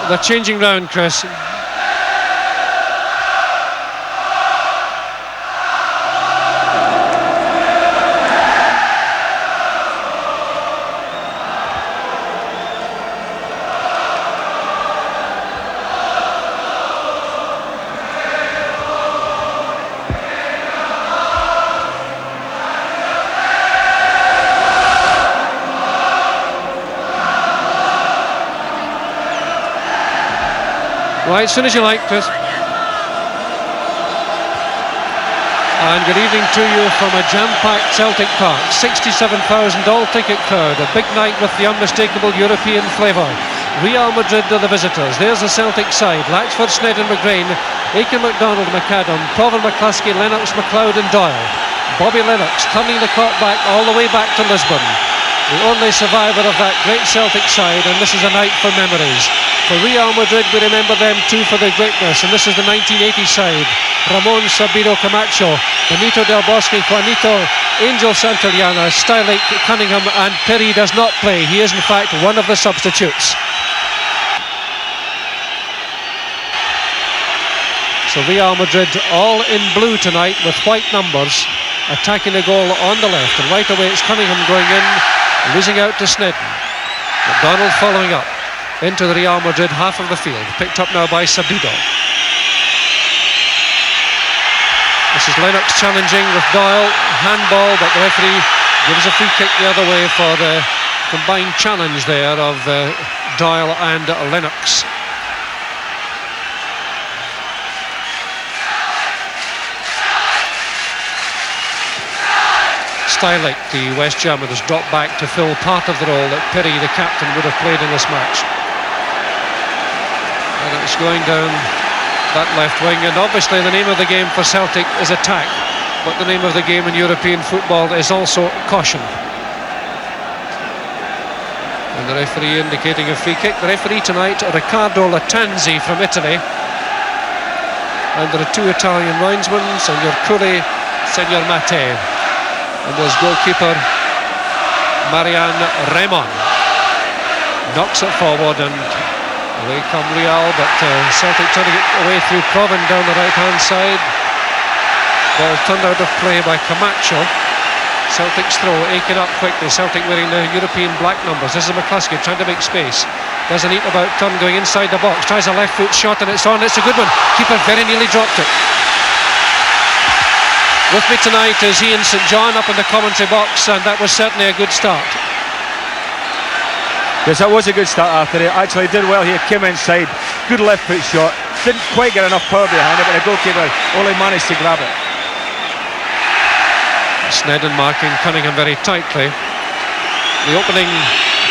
they're changing round, Chris. Right, as soon as you like, Chris. And good evening to you from a jam-packed Celtic Park. 67,000 all-ticket crowd. A big night with the unmistakable European flavour. Real Madrid are the visitors. There's the Celtic side. Latchford, Sneddon, McGrain, Aiken, McDonald, McAdam, Provan, McCluskey, Lennox, McLeod and Doyle. Bobby Lennox turning the clock back all the way back to Lisbon. The only survivor of that great Celtic side, and this is a night for memories. For Real Madrid, we remember them too for their greatness, and this is the 1980 side. Ramon Sabino Camacho, Benito Del Bosque, Juanito, Angel Santillana, Stylick, Cunningham, and Perry does not play. He is in fact one of the substitutes. So Real Madrid all in blue tonight with white numbers, attacking the goal on the left, and right away it's Cunningham going in, losing out to Sneddon. McDonald following up into the Real Madrid half of the field, picked up now by Sabido. This is Lennox challenging with Doyle, handball, but the referee gives a free kick the other way for the combined challenge there of Doyle and Lennox. Stylick, the West German, has dropped back to fill part of the role that Perry, the captain, would have played in this match. And it's going down that left wing, and obviously the name of the game for Celtic is attack, but the name of the game in European football is also caution. And the referee indicating a free kick. The referee tonight, Riccardo Lattanzi from Italy, and there are two Italian linesmen, Signor Curi, Signor Mattei, and there's goalkeeper Marian Remon. Knocks it forward and away come Real, but Celtic trying to get away through Provan down the right hand side. Ball turned out of play by Camacho. Celtic's throw, Aiken up quickly. Celtic wearing the European black numbers. This is McCluskey trying to make space. Does a neat about turn going inside the box. Tries a left foot shot and it's on. It's a good one. Keeper very nearly dropped it. With me tonight is Ian St John up in the commentary box, and that was certainly a good start. Yes, that was a good start, Arthur. He actually did well here, came inside, good left foot shot, didn't quite get enough power behind it, but the goalkeeper only managed to grab it. Sneddon marking Cunningham very tightly. The opening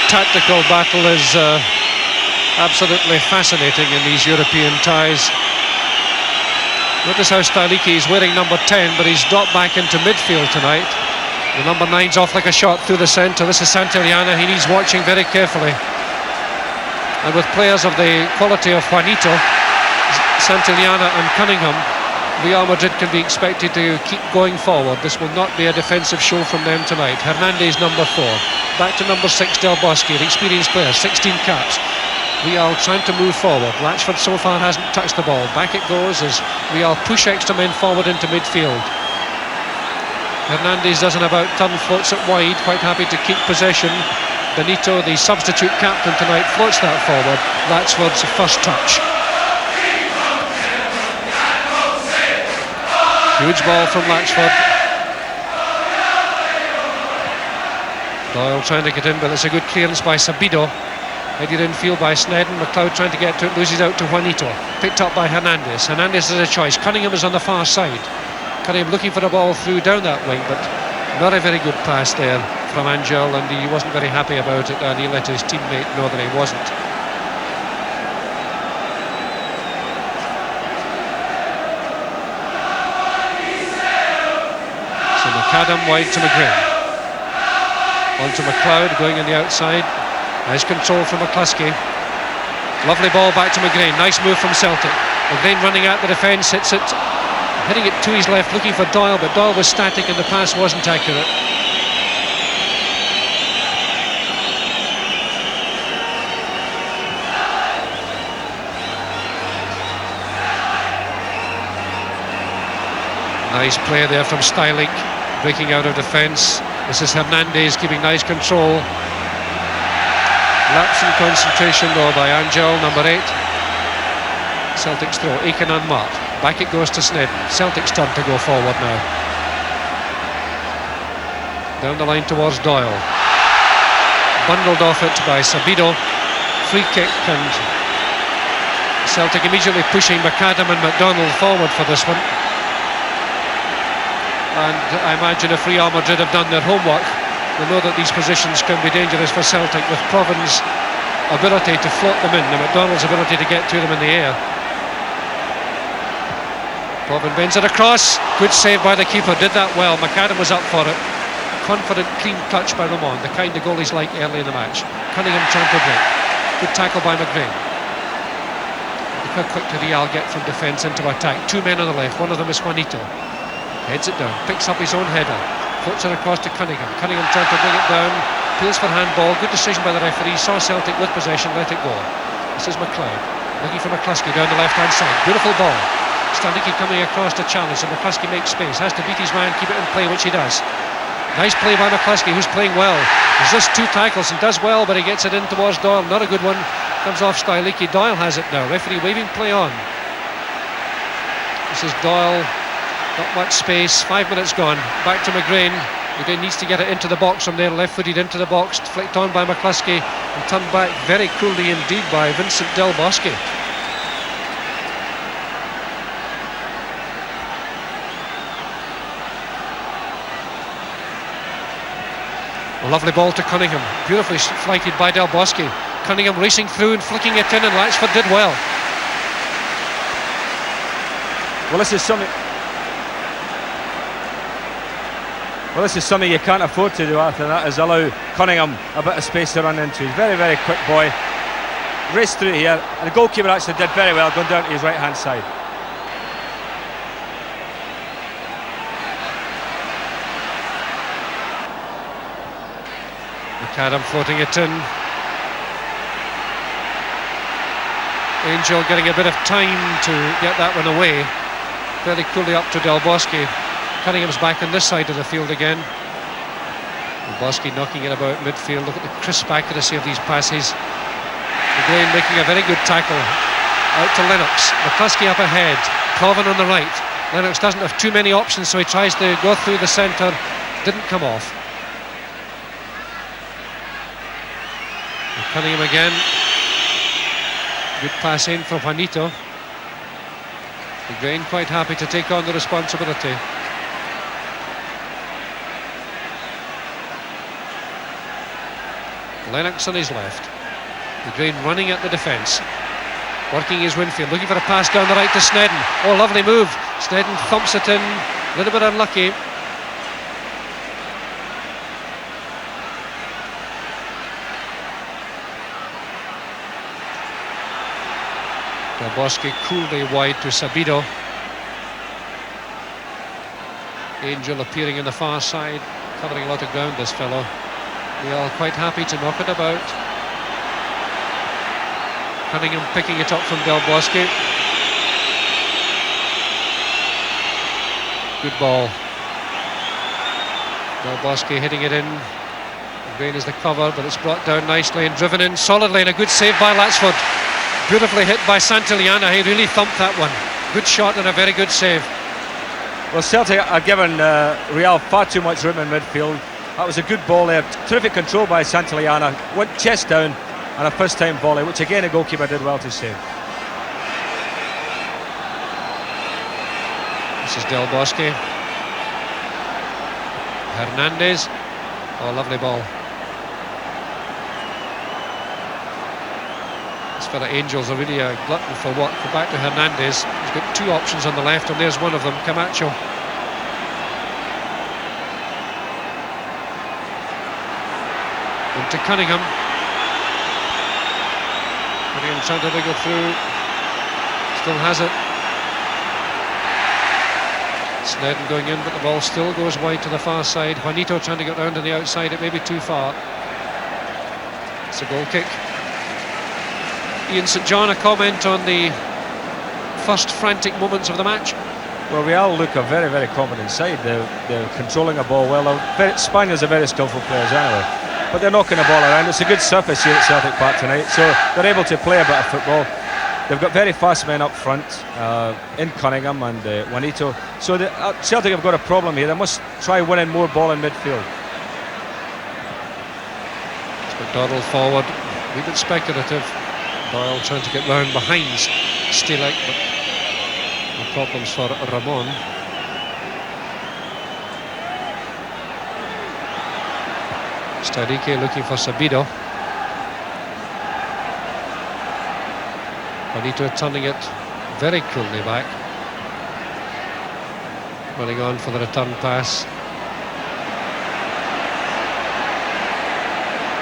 tactical battle is absolutely fascinating in these European ties. Notice how Styliki is wearing number 10, but he's dropped back into midfield tonight. The number 9's off like a shot through the centre. This is Santillana. He needs watching very carefully. And with players of the quality of Juanito, Santillana and Cunningham, Real Madrid can be expected to keep going forward. This will not be a defensive show from them tonight. Hernandez number 4. Back to number 6, Del Bosque, an experienced player, 16 caps. Real trying to move forward. Latchford so far hasn't touched the ball. Back it goes as Real push extra men forward into midfield. Hernandez does an about turn, floats it wide, quite happy to keep possession. Benito, the substitute captain tonight, floats that forward. Latchford's first touch. Huge ball from Latchford. Doyle trying to get in, but it's a good clearance by Sabido. Headed in field by Sneddon. McLeod trying to get to it, loses out to Juanito. Picked up by Hernandez. Hernandez has a choice. Cunningham is on the far side. Cunningham looking for the ball through down that wing, but not a very good pass there from Angel, and he wasn't very happy about it, and he let his teammate know that he wasn't. So McAdam wide to McGrain. On to McLeod going on the outside. Nice control from McCluskey. Lovely ball back to McGrain. Nice move from Celtic. McGrain running out the defence, hits it, hitting it to his left, looking for Doyle, but Doyle was static and the pass wasn't accurate. Nice play there from Stylik, breaking out of defence. This is Hernandez keeping nice control. Lapse in concentration though by Angel, number 8. Celtic's throw, Aiken unmarked. Back it goes to Snedden. Celtic's turn to go forward now. Down the line towards Doyle. Bundled off it by Sabido. Free kick, and Celtic immediately pushing McAdam and McDonald forward for this one. And I imagine if Real Madrid have done their homework, they know that these positions can be dangerous for Celtic, with Proven's ability to float them in and McDonald's ability to get to them in the air. Proven bends it across. Good save by the keeper, did that well. McAdam was up for it. Confident, clean touch by Ramon, the kind of goalies like early in the match. Cunningham trying to break. Good tackle by McGrain. Look how quick did Real get from defence into attack. 2 men on the left, one of them is Juanito. Heads it down, picks up his own header. Floats it across to Cunningham. Cunningham trying to bring it down. Appeals for handball. Good decision by the referee. Saw Celtic with possession, let it go. This is McLeod. Looking for McCluskey down the left-hand side. Beautiful ball. Stanley coming across to challenge, and McCluskey makes space. Has to beat his man, keep it in play, which he does. Nice play by McCluskey, who's playing well. Resists 2 tackles and does well, but he gets it in towards Doyle. Not a good one. Comes off Styliki. Doyle has it now. Referee waving play on. This is Doyle. Not much space. 5 minutes gone. Back to McGrain. McGrain needs to get it into the box from there. Left-footed into the box. Flicked on by McCluskey and turned back very coolly indeed by Vincent Del Bosque. A lovely ball to Cunningham, beautifully flighted by Del Bosque. Cunningham racing through and flicking it in, and Latchford did well. Well, this is something you can't afford to do, Arthur. That is allow Cunningham a bit of space to run into. He's very, very quick boy. Raced through here, and the goalkeeper actually did very well going down to his right-hand side. McAdam floating it in. Angel getting a bit of time to get that one away. Very coolly up to Del Bosque. Cunningham's back on this side of the field again. Del Bosque knocking it about midfield. Look at the crisp accuracy of these passes. Again making a very good tackle. Out to Lennox. McCluskey up ahead. Proven on the right. Lennox doesn't have too many options, so he tries to go through the centre. Didn't come off. Cunningham again. Good pass in from Juanito. Again quite happy to take on the responsibility. Lennox on his left. McGrain running at the defence. Working his Winfield, looking for a pass down the right to Snedden. Oh, lovely move. Snedden thumps it in. A little bit unlucky. Del Bosque coolly wide to Sabido. Angel appearing in the far side, covering a lot of ground, this fellow. We are quite happy to knock it about. Cunningham picking it up from Del Bosque. Good ball. Del Bosque hitting it in. Grain is the cover, but it's brought down nicely and driven in solidly, and a good save by Latchford. Beautifully hit by Santillana. He really thumped that one. Good shot and a very good save. Well, Celtic are given Real far too much room in midfield. That was a good ball there. Terrific control by Santillana. Went chest down, and a first-time volley, which again the goalkeeper did well to save. This is Del Bosque. Hernandez. Oh, lovely ball. For the Angels are really a glutton for work. Go back to Hernandez. He's got 2 options on the left, and there's one of them, Camacho. Into Cunningham. Cunningham trying to wiggle through. Still has it. Snedden going in, but the ball still goes wide to the far side. Juanito trying to get round on the outside. It may be too far. It's a goal kick. Ian St John, a comment on the first frantic moments of the match. Well, Real look a very, very competent side. They're controlling the ball well. Spaniards are very skillful players anyway, but they're knocking the ball around. It's a good surface here at Celtic Park tonight, so they're able to play a bit of football. They've got very fast men up front in Cunningham and Juanito. So Celtic have got a problem here. They must try winning more ball in midfield. It's McDonald forward, a wee bit speculative. Doyle trying to get round behind Stilek, but no problems for Ramon. Starike looking for Sabido. Juanito turning it very coolly back. Running on for the return pass.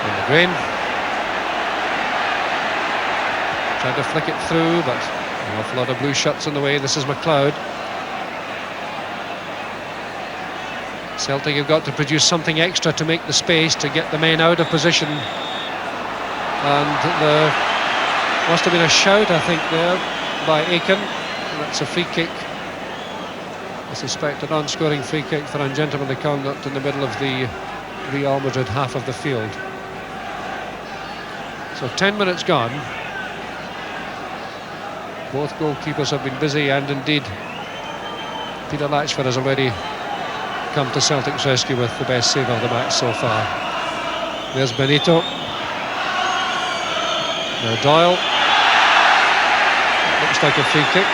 And the Grain. Trying to flick it through, but an awful lot of blue shirts in the way. This is McLeod. Celtic have got to produce something extra to make the space, to get the men out of position. And the must have been a shout, I think, there by Aiken. That's a free kick. I suspect an on-scoring free kick for ungentlemanly conduct in the middle of the Real Madrid half of the field. So 10 minutes gone. Both goalkeepers have been busy, and indeed Peter Latchford has already come to Celtic's rescue with the best save of the match so far. There's Benito. Now Doyle. Looks like a free kick.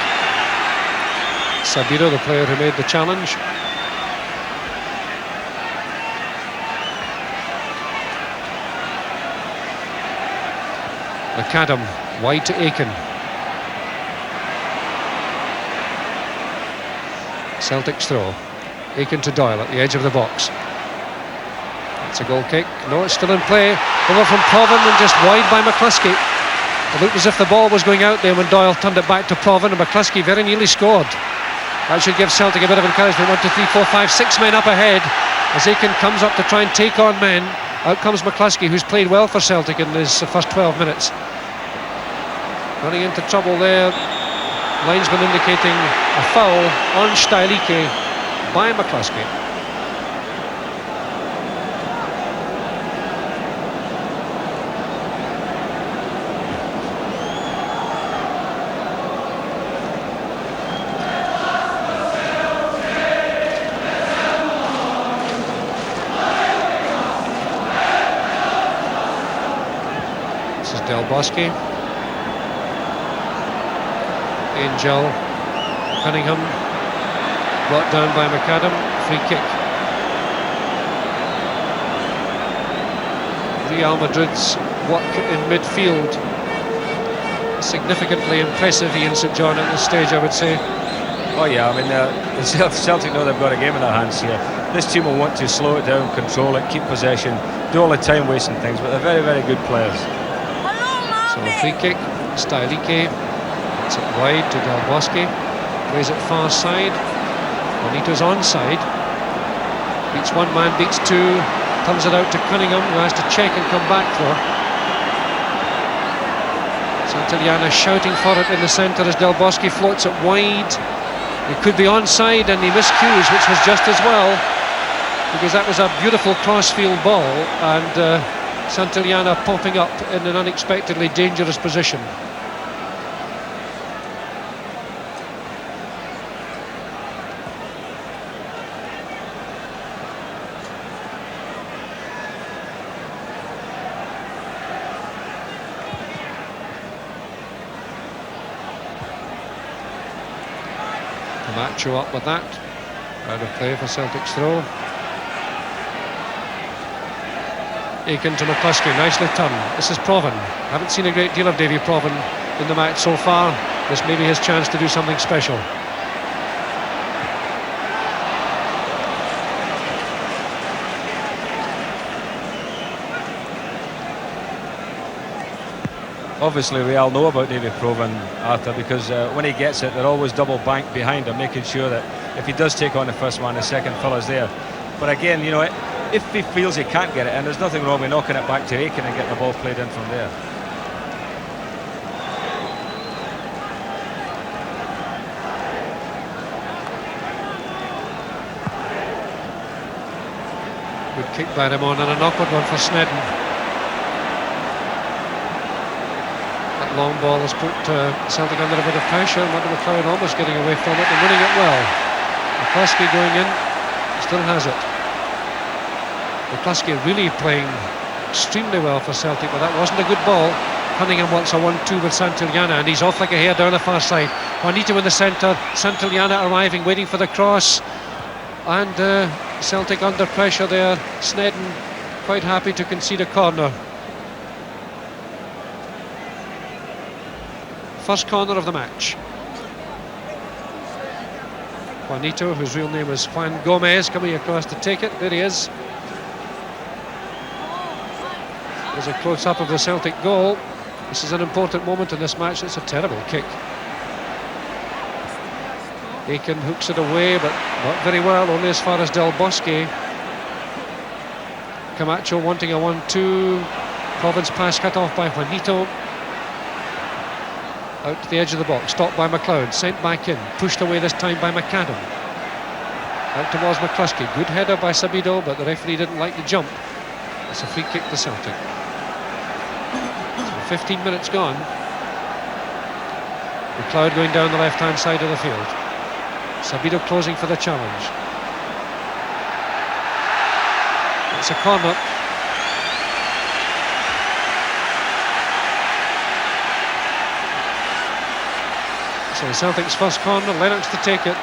Sabiro, the player who made the challenge. McAdam, wide to Aiken. Celtic's throw. Aiken to Doyle at the edge of the box. It's a goal kick. No, it's still in play. Over from Provan and just wide by McCluskey. It looked as if the ball was going out there when Doyle turned it back to Provan, and McCluskey very nearly scored. That should give Celtic a bit of encouragement. 1, 2, 3, 4, 5, 6 men up ahead as Aiken comes up to try and take on men. Out comes McCluskey, who's played well for Celtic in his first 12 minutes. Running into trouble there. Linesman indicating a foul on Stylike by McCluskey. This is Del Bosque. Angel, Cunningham, brought down by McAdam, free kick. Real Madrid's work in midfield, significantly impressive, Ian St John, at this stage, I would say. Oh yeah, I mean, Celtic know they've got a game in their hands here. This team will want to slow it down, control it, keep possession, do all the time wasting things, but they're very, very good players. So a free kick, Stylike. It's it wide to Del Bosque, plays it far side. Juanito's onside. Beats one man, beats two, turns it out to Cunningham, who has to check and come back for. Santillana shouting for it in the centre as Del Bosque floats it wide. He could be onside, and he missed cues, which was just as well, because that was a beautiful crossfield ball, and Santillana popping up in an unexpectedly dangerous position. Macho up with that. Out of play for Celtic's throw. Aiken to McCluskey, nicely turned. This is Provan. Haven't seen a great deal of Davy Provan in the match so far. This may be his chance to do something special. Obviously Real know about David Provan, Arthur, because when he gets it, they're always double banked behind him, making sure that if he does take on the first man, the second fella's there. But again, you know, if he feels he can't get it, and there's nothing wrong with knocking it back to Aiken and getting the ball played in from there. Good kick by Ramon and an awkward one for Snedden. That long ball has put Celtic under a bit of pressure. Martin McLeod almost getting away from it and winning it well. McCluskey going in, still has it. McCluskey really playing extremely well for Celtic, but that wasn't a good ball. Cunningham wants a 1-2 with Santillana, and he's off like a hare down the far side. Juanito in the centre, Santillana arriving, waiting for the cross, and Celtic under pressure there. Snedden quite happy to concede a corner. First corner of the match. Juanito, whose real name is Juan Gomez, coming across to take it. There he is. There's a close-up of the Celtic goal. This is an important moment in this match. It's a terrible kick. Aiken hooks it away, but not very well, only as far as Del Bosque. Camacho wanting a 1-2. Province pass cut off by Juanito. Out to the edge of the box, stopped by McLeod, sent back in, pushed away this time by McAdam. Out towards McCluskey, good header by Sabido, but the referee didn't like the jump. It's a free kick to Celtic. 15 minutes gone. McLeod going down the left-hand side of the field. Sabido closing for the challenge. It's a corner. So Celtic's first corner, Lennox to take it.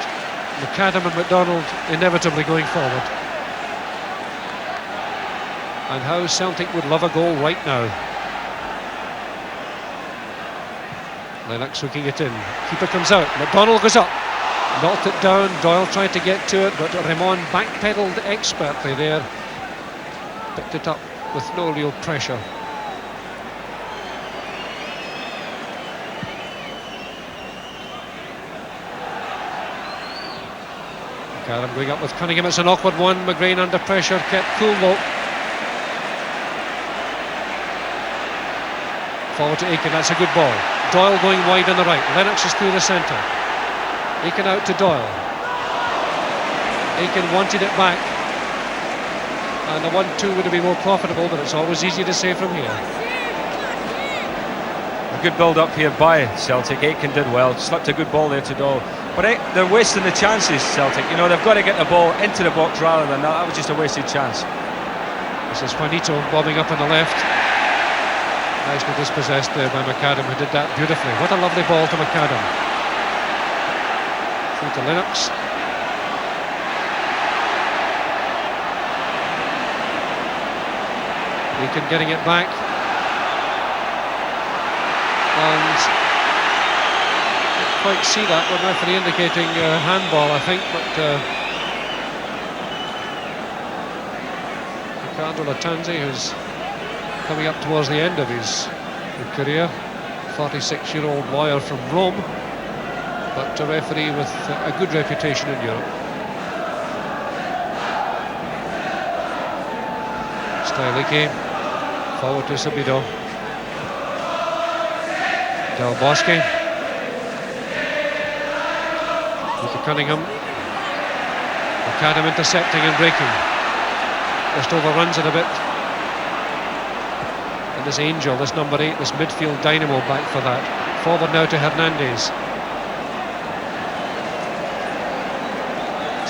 McAdam and McDonald inevitably going forward. And how Celtic would love a goal right now. Lennox hooking it in. Keeper comes out. McDonald goes up. Knocked it down. Doyle tried to get to it, but Ramon backpedaled expertly there. Picked it up with no real pressure. McAdam going up with Cunningham. It's an awkward one. McGrain under pressure. Kept cool though. Forward to Aiken. That's a good ball. Doyle going wide on the right. Lennox is through the centre. Aiken out to Doyle. Aiken wanted it back. And a 1-2 would have been more profitable, but it's always easy to say from here. A good build-up here by Celtic. Aiken did well. Slipped a good ball there to Doyle. But they're wasting the chances, Celtic. You know, they've got to get the ball into the box rather than that. That was just a wasted chance. This is Juanito bobbing up on the left. Nicely dispossessed there by McAdam, who did that beautifully. What a lovely ball to McAdam. Through to Lennox. Aiken getting it back. And didn't quite see that, but referee indicating handball, I think, but Ricardo Latanzi, who's coming up towards the end of his career, 46-year-old lawyer from Rome, but a referee with a good reputation in Europe. Styliki, forward to Sabido. Del Bosque. To Cunningham. McAdam intercepting and breaking. Just overruns it a bit. And this Angel, this number 8, this midfield dynamo back for that. Forward now to Hernandez.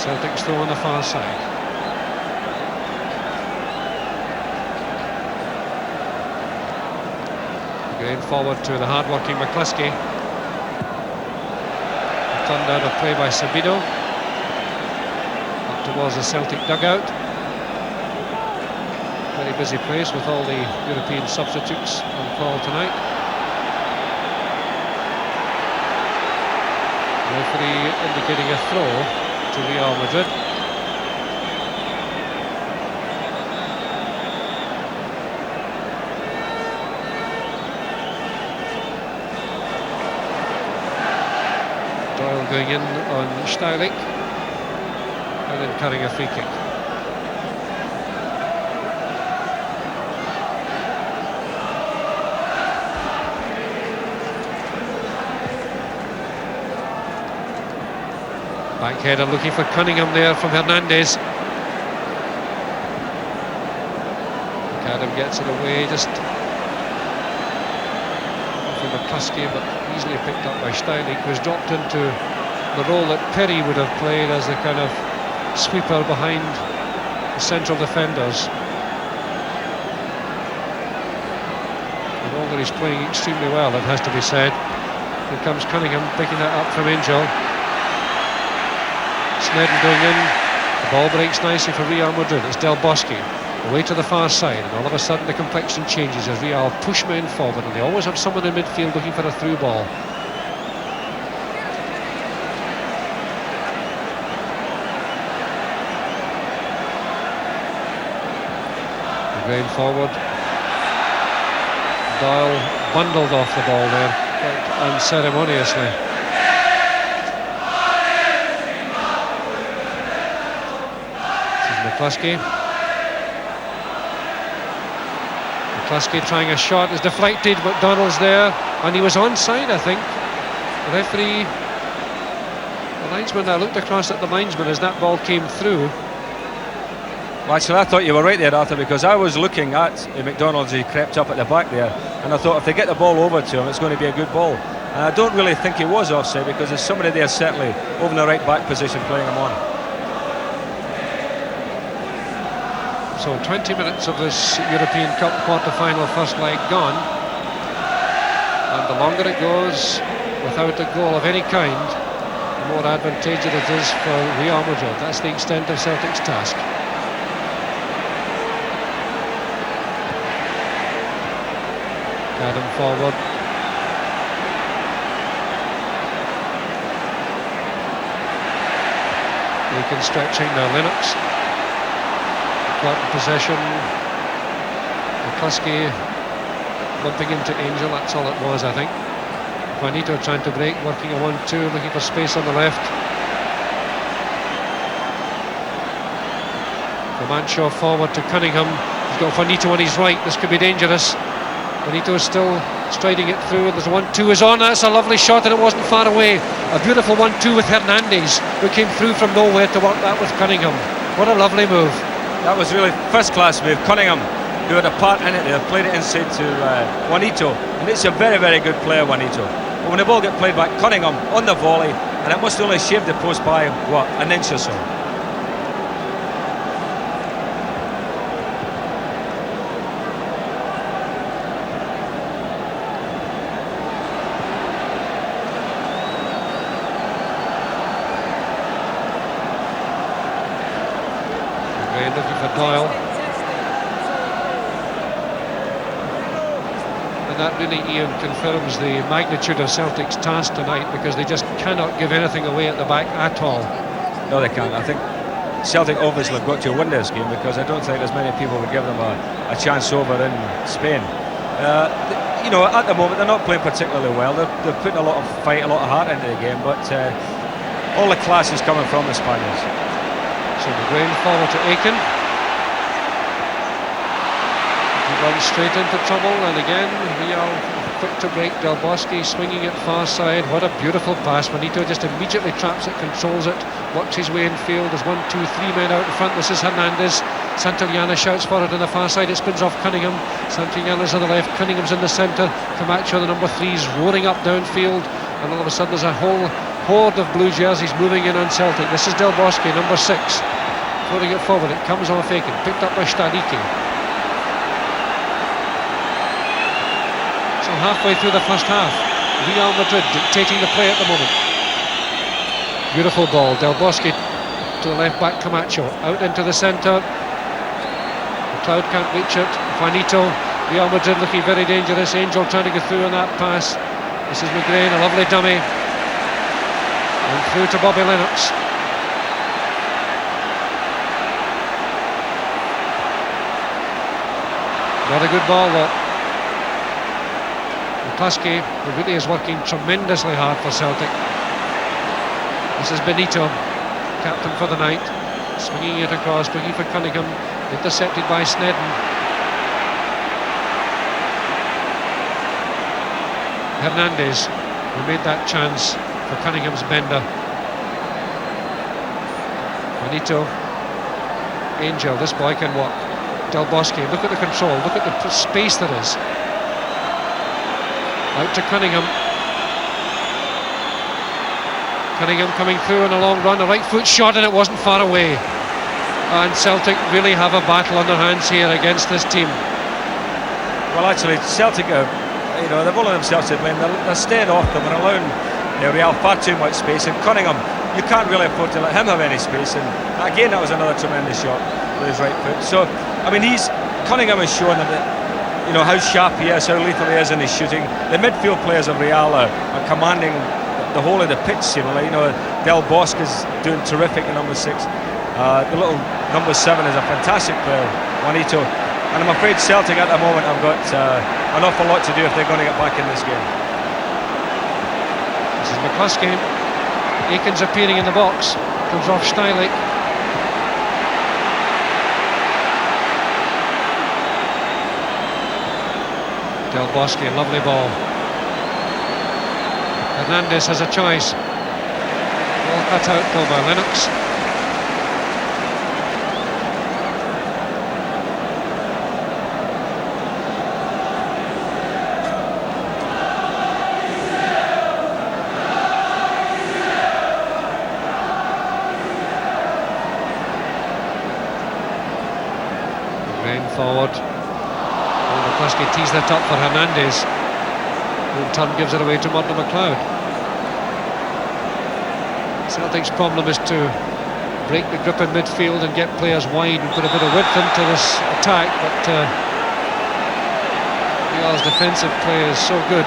Celtic's throw on the far side. Again forward to the hard-working McCluskey. Turned out of play by Sabido. Up towards the Celtic dugout. Very busy place with all the European substitutes on call tonight. The referee indicating a throw to Real Madrid. Doyle going in on Steilich and then cutting a free kick. Back header looking for Cunningham there from Hernandez. Adam gets it away, just from McCluskey, but easily picked up by Steinig, who's dropped into the role that Perry would have played as the kind of sweeper behind the central defenders. And although he's playing extremely well, it has to be said. Here comes Cunningham picking that up from Angel. Snedden going in. The ball breaks nicely for Real Madrid. It's Del Bosque away to the far side, and all of a sudden the complexion changes as Real push men forward, and they always have someone in midfield looking for a through ball. Going forward, Doyle bundled off the ball there quite unceremoniously. This is McCluskey. McCluskey trying a shot, is deflected. McDonald's there, and he was onside, I think. The referee, the linesman, I looked across at the linesman as that ball came through. Well, actually, I thought you were right there, Arthur, because I was looking at McDonald's. He crept up at the back there, and I thought if they get the ball over to him, it's going to be a good ball. And I don't really think he was offside, because there's somebody there certainly over in the right back position playing him on. So 20 minutes of this European Cup quarter-final first leg gone, and the longer it goes without a goal of any kind, the more advantageous it is for Real Madrid. That's the extent of Celtic's task. Adam forward. Aiken stretching, now Lennox. Caught in possession. McCluskey bumping into Angel, that's all it was, I think. Juanito trying to break, working a 1-2, looking for space on the left. Comancho forward to Cunningham. He's got Juanito on his right, this could be dangerous. Juanito is still striding it through. There's a 1-2 is on. That's a lovely shot, and it wasn't far away. A beautiful 1-2 with Hernandez, who came through from nowhere to work that with Cunningham. What a lovely move. That was really first-class move. Cunningham, who had a part in it there, played it inside to Juanito, and it's a very, very good player, Juanito. But when the ball got played back, Cunningham on the volley, and it must only shaved the post by, what, an inch or so. Looking for Doyle, and that really, Ian, confirms the magnitude of Celtic's task tonight, because they just cannot give anything away at the back at all. No, they can't. I think Celtic obviously have got to win this game, because I don't think as many people would give them a chance over in Spain. You know, at the moment they're not playing particularly well. They're putting a lot of fight, a lot of heart into the game, but all the class is coming from the Spaniards. So McGrain forward to Aiken. He runs straight into trouble, and again Real quick to break. Del Bosque swinging it far side. What a beautiful pass. Juanito just immediately traps it, controls it, works his way in field. There's 1, 2, 3 men out in front. This is Hernandez. Santillana shouts for it on the far side. It spins off Cunningham. Santillana's on the left. Cunningham's in the centre. Camacho, the number 3's roaring up downfield, and all of a sudden there's a whole horde of blue jerseys moving in on Celtic. This is Del Bosque, number 6, throwing it forward. It comes off Aiken, picked up by Stadiki. So halfway through the first half, Real Madrid dictating the play at the moment. Beautiful ball. Del Bosque to the left back. Camacho out into the centre. McLeod can't reach it. Juanito. Real Madrid looking very dangerous. Angel trying to get through on that pass. This is McGrain, a lovely dummy. And through to Bobby Lennox. Not a good ball though. McCluskey, who really is working tremendously hard for Celtic. This is Benito, captain for the night, swinging it across, looking for Cunningham, intercepted by Snedden. Hernandez, who made that chance for Cunningham's bender. Benito, Angel, this boy can walk. Del Bosque, look at the control, look at the space there is. Out to Cunningham. Cunningham coming through on a long run, a right foot shot, and it wasn't far away. And Celtic really have a battle on their hands here against this team. Well, actually, Celtic are, they've only themselves to blame. They're staying off them and allowing Real far too much space. And Cunningham, you can't really afford to let him have any space. And again, that was another tremendous shot with his right foot. So, I mean, Cunningham has shown them that, how sharp he is, how lethal he is in his shooting. The midfield players of Real are commanding the whole of the pitch, seemingly. Del Bosque is doing terrific at number 6. The little number 7 is a fantastic player, Juanito. And I'm afraid Celtic at the moment have got an awful lot to do if they're going to get back in this game. This is McCluskey. Aiken's appearing in the box. Comes off Steilich. Del Bosque, lovely ball. Hernandez has a choice. Ball cut out though by Lennox. Forward. McCluskey tees that up for Hernandez, who in turn gives it away to Murdo McLeod. Celtic's problem is to break the grip in midfield and get players wide and put a bit of width into this attack, but Real's defensive play is so good.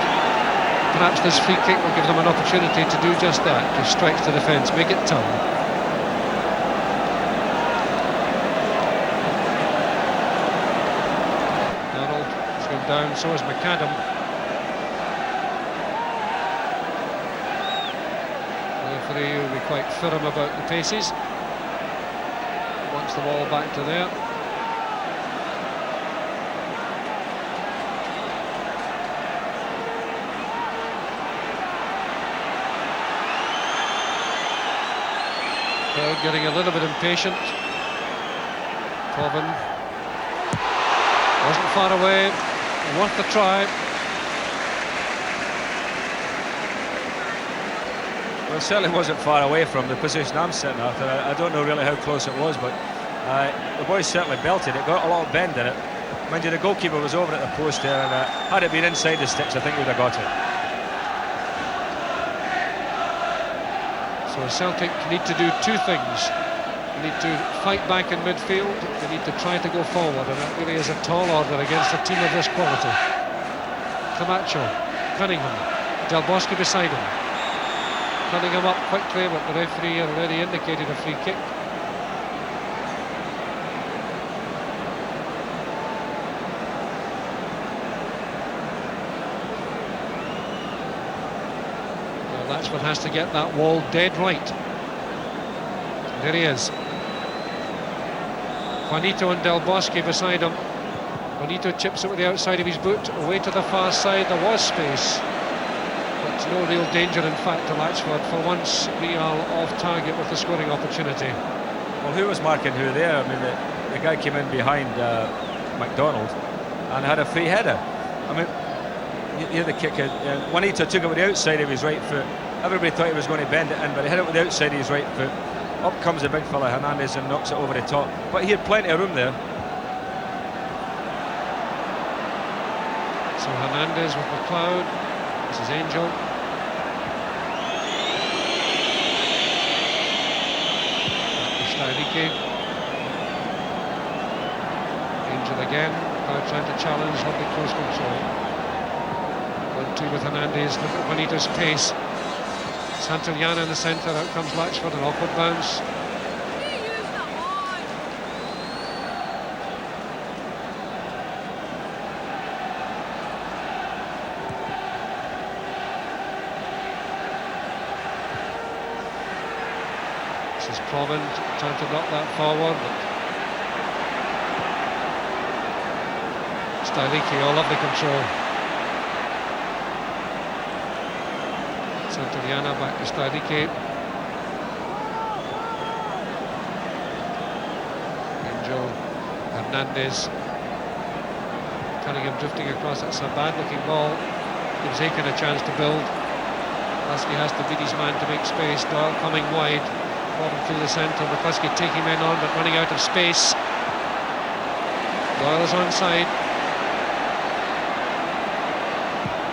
Perhaps this free kick will give them an opportunity to do just that, to stretch the defence, make it turn. Down, so is McAdam. The referee will be quite firm about the paces. Wants the ball back to there. Crowd getting a little bit impatient. Proven wasn't far away. Worth the try. Well, it certainly wasn't far away from the position I'm sitting at. I don't know really how close it was, but the boys certainly belted it. Got a lot of bend in it. Mind you, the goalkeeper was over at the post there, and had it been inside the sticks, I think he would have got it. So Celtic need to do two things. They need to fight back in midfield, they need to try to go forward, and that really is a tall order against a team of this quality. Camacho, Cunningham, Del Bosque beside him. Cunningham up quickly, but the referee already indicated a free kick. Well, Latchford has to get that wall dead right. And there he is. Juanito and Del Bosque beside him. Juanito chips it with the outside of his boot, away to the far side. There was space, but no real danger in fact to Latchford. For once, Real off target with the scoring opportunity. Well, who was marking who there? I mean, the guy came in behind McDonald and had a free header. I mean, you hear the kick. Juanito took it with the outside of his right foot. Everybody thought he was going to bend it in, but he hit it with the outside of his right foot. Up comes the big fella Hernandez and knocks it over the top. But he had plenty of room there. So Hernandez with McLeod. This is Angel. Steinike. Angel again. McLeod trying to challenge, lovely close control. 1-2 with Hernandez. Look at Juanito's pace. Santillana in the centre, out comes Latchford, an awkward bounce. This is Proven trying to knock that forward, but Steinike, all lovely control. Santillana back to Steinike. Angel, Hernandez. Cunningham drifting across. That's a bad-looking ball. Gives Aiken a chance to build. McCluskey has to beat his man to make space. Doyle coming wide. Bottom through the centre. McCluskey taking men on but running out of space. Doyle is onside.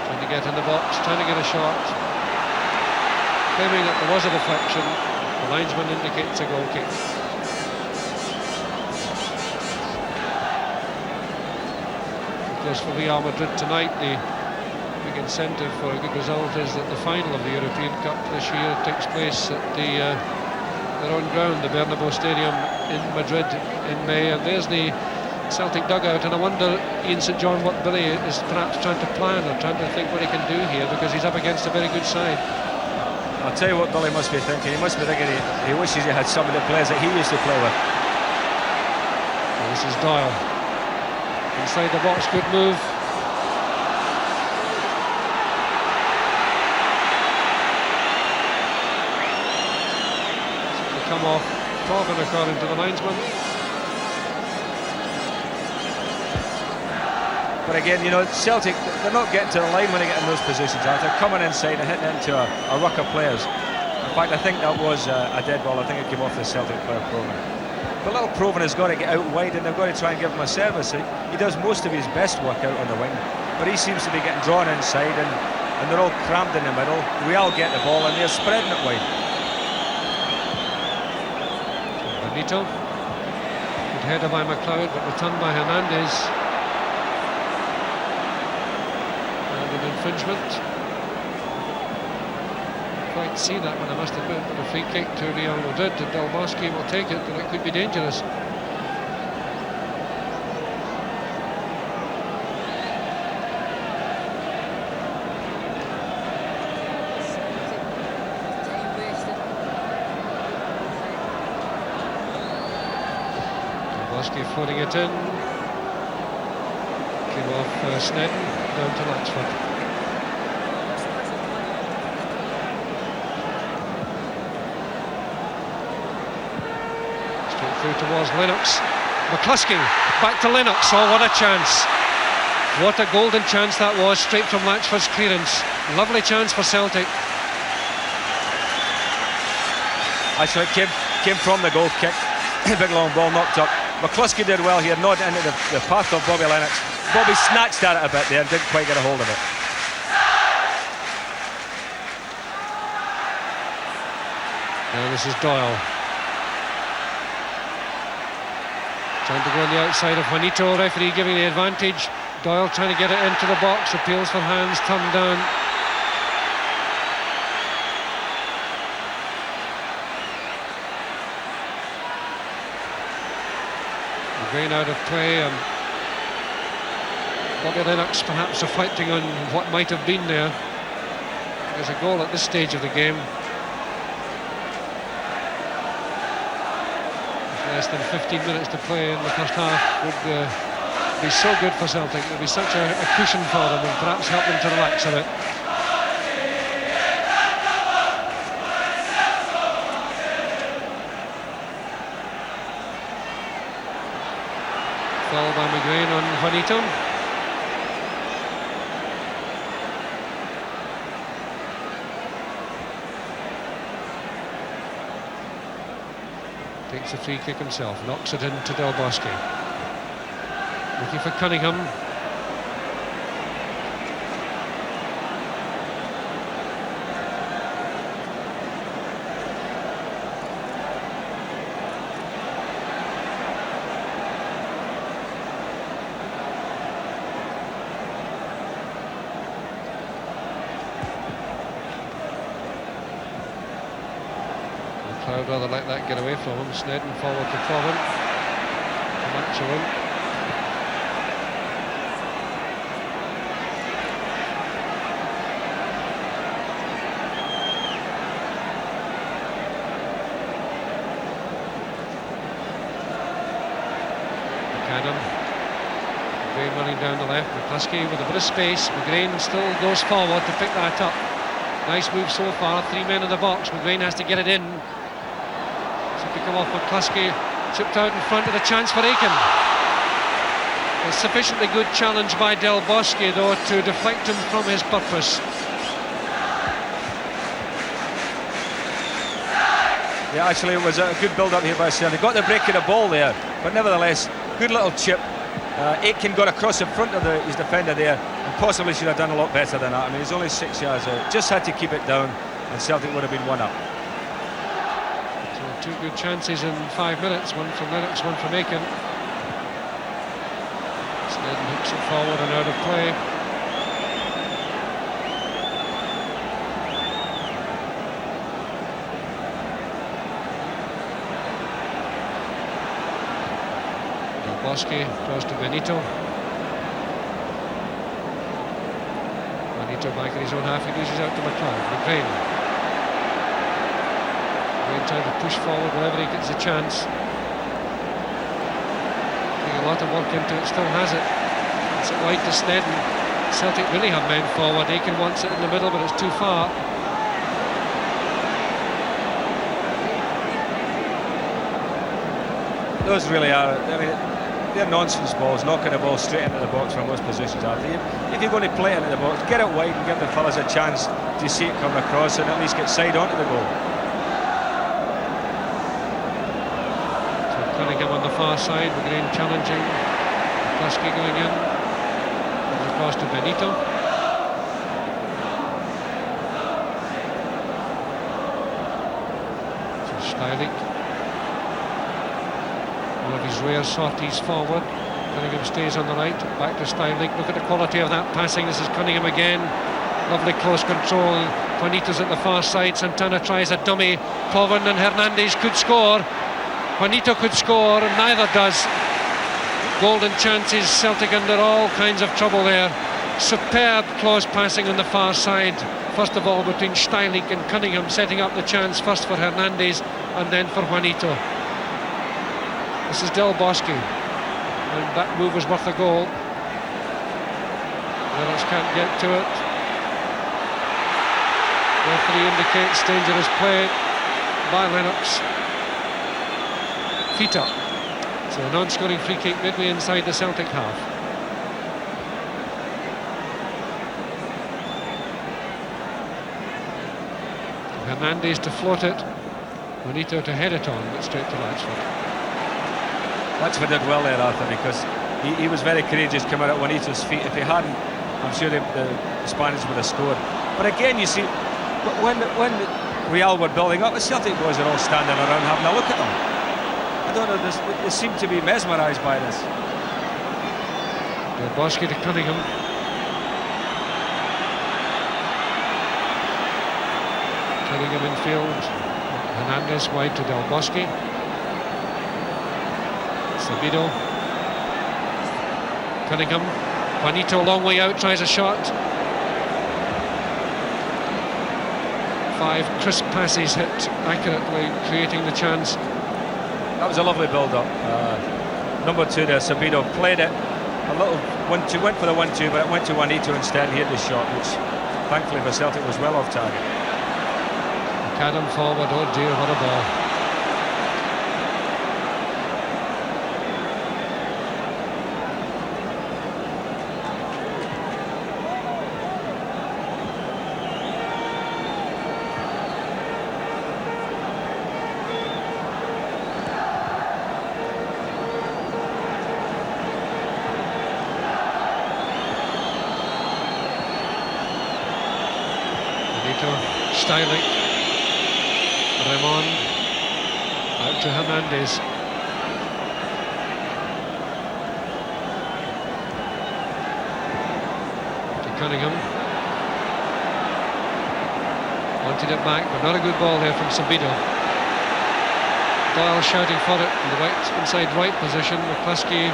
Trying to get in the box, trying to get a shot. Claiming that there was a deflection. The linesman indicates a goal kick. Of course, for Real Madrid tonight, the big incentive for a good result is that the final of the European Cup this year takes place at their own ground, the Bernabeu Stadium in Madrid in May. And there's the Celtic dugout, and I wonder Ian St John what Billy is perhaps trying to plan or trying to think what he can do here, because he's up against a very good side. I'll tell you what Billy must be thinking. He must be thinking he wishes he had some of the players that he used to play with. Well, this is Doyle. Inside the box, good move. So to come off Corbin according to the linesman. But again, you know, Celtic, they're not getting to the line when they get in those positions. They're coming inside and hitting into a ruck of players. In fact, I think that was a dead ball. I think it came off the Celtic player, Proven. But little Proven has got to get out wide, and they've got to try and give him a service. He does most of his best work out on the wing, but he seems to be getting drawn inside, and they're all crammed in the middle. Real get the ball, and they're spreading it wide. Benito. Good header by McLeod, but returned by Hernandez. Infringement. Quite see that one, I must admit, but a free kick to Real Madrid, and Del Bosque will take it, and it could be dangerous. Del Bosque floating it in. Came off Snedden, down to Latchford. Through towards Lennox. McCluskey back to Lennox. Oh, what a chance! What a golden chance that was, straight from Latchford's clearance. Lovely chance for Celtic. Actually, it came from the goal kick. Big long ball knocked up. McCluskey did well here, not into the path of Bobby Lennox. Bobby snatched at it a bit there and didn't quite get a hold of it. Now this is Doyle. Trying to go on the outside of Juanito, referee giving the advantage. Doyle trying to get it into the box, appeals for hands, turned down. Grain out of play, and Bobby Lennox perhaps reflecting on what might have been there. There's a goal at this stage of the game. Less than 15 minutes to play in the first half would be so good for Celtic. It would be such a cushion for them and perhaps help them to relax a bit. Foul by McGrain on Juanito. Takes a free kick himself, knocks it into Del Bosque. Looking for Cunningham. I'd rather let that get away from him. Snedden forward to Corbin. Matching. McAdam. McGrain running down the left. McCluskey with a bit of space. McGrain still goes forward to pick that up. Nice move so far. 3 men in the box. McGrain has to get it in. Come off McCluskey, chipped out in front of the chance for Aiken. A sufficiently good challenge by Del Bosque, though, to deflect him from his purpose. Yeah, actually, it was a good build-up here by Celtic. Got the break of the ball there, but nevertheless, good little chip. Aitken got across in front of his defender there, and possibly should have done a lot better than that. I mean, he's only 6 yards out. Just had to keep it down, and Celtic would have been 1 up. So 2 good chances in 5 minutes. One from Lennox, one from Aitken. Snedden hooks it forward and out of play. Bosque close to Benito. Benito back in his own half, he loses out to McLean. McLean trying to push forward whenever he gets a chance. Putting a lot of work into it, still has it. It's it wide to Snedden. Celtic really have men forward. Aiken wants it in the middle, but it's too far. Those really are, I mean, they're nonsense balls, knocking the ball straight into the box from most positions after you. If you're going to play it into the box, get it wide and give the fellas a chance to see it coming across and at least get side onto the goal. So Cunningham on the far side, McGrain challenging. Kluski going in. Comes across to Benito. So Stylick. One of his rare sorties forward. Cunningham stays on the right, back to Stylick. Look at the quality of that passing. This is Cunningham again. Lovely close control. Juanito's at the far side. Santana tries a dummy. Cloven and Hernandez could score. Juanito could score, and neither does. Golden chances. Celtic under all kinds of trouble there. Superb close passing on the far side. First of all between Stylick and Cunningham, setting up the chance first for Hernandez and then for Juanito. This is Del Bosque, and that move was worth a goal. Lennox can't get to it. Referee indicates dangerous play by Lennox. Feet up. So a non-scoring free kick midway inside the Celtic half. Hernandez to float it. Juanito to head it on, but straight to Latchford. Latchford did well there, Arthur, because he was very courageous coming at Juanito's feet. If he hadn't, I'm sure the Spaniards would have scored. But again, you see, when Real were building up, the Celtic boys are all standing around having a look at them. I don't know, they seem to be mesmerised by this. Del Bosque to Cunningham. Cunningham in field. Hernandez wide to Del Bosque. Sabido. Cunningham. Juanito a long way out, tries a shot. 5 crisp passes hit accurately, creating the chance. That was a lovely build-up. Number 2 there, Sabido, played it a little 1-2, went for the 1-2, but it went to Juanito instead. He hit the shot, which thankfully for Celtic was well off target. McAdam forward, oh dear, what a ball. Stylick, Ramon, out to Hernandez. To Cunningham. Wanted it back, but not a good ball there from Sabido. Doyle shouting for it in the right, inside right position. McCluskey.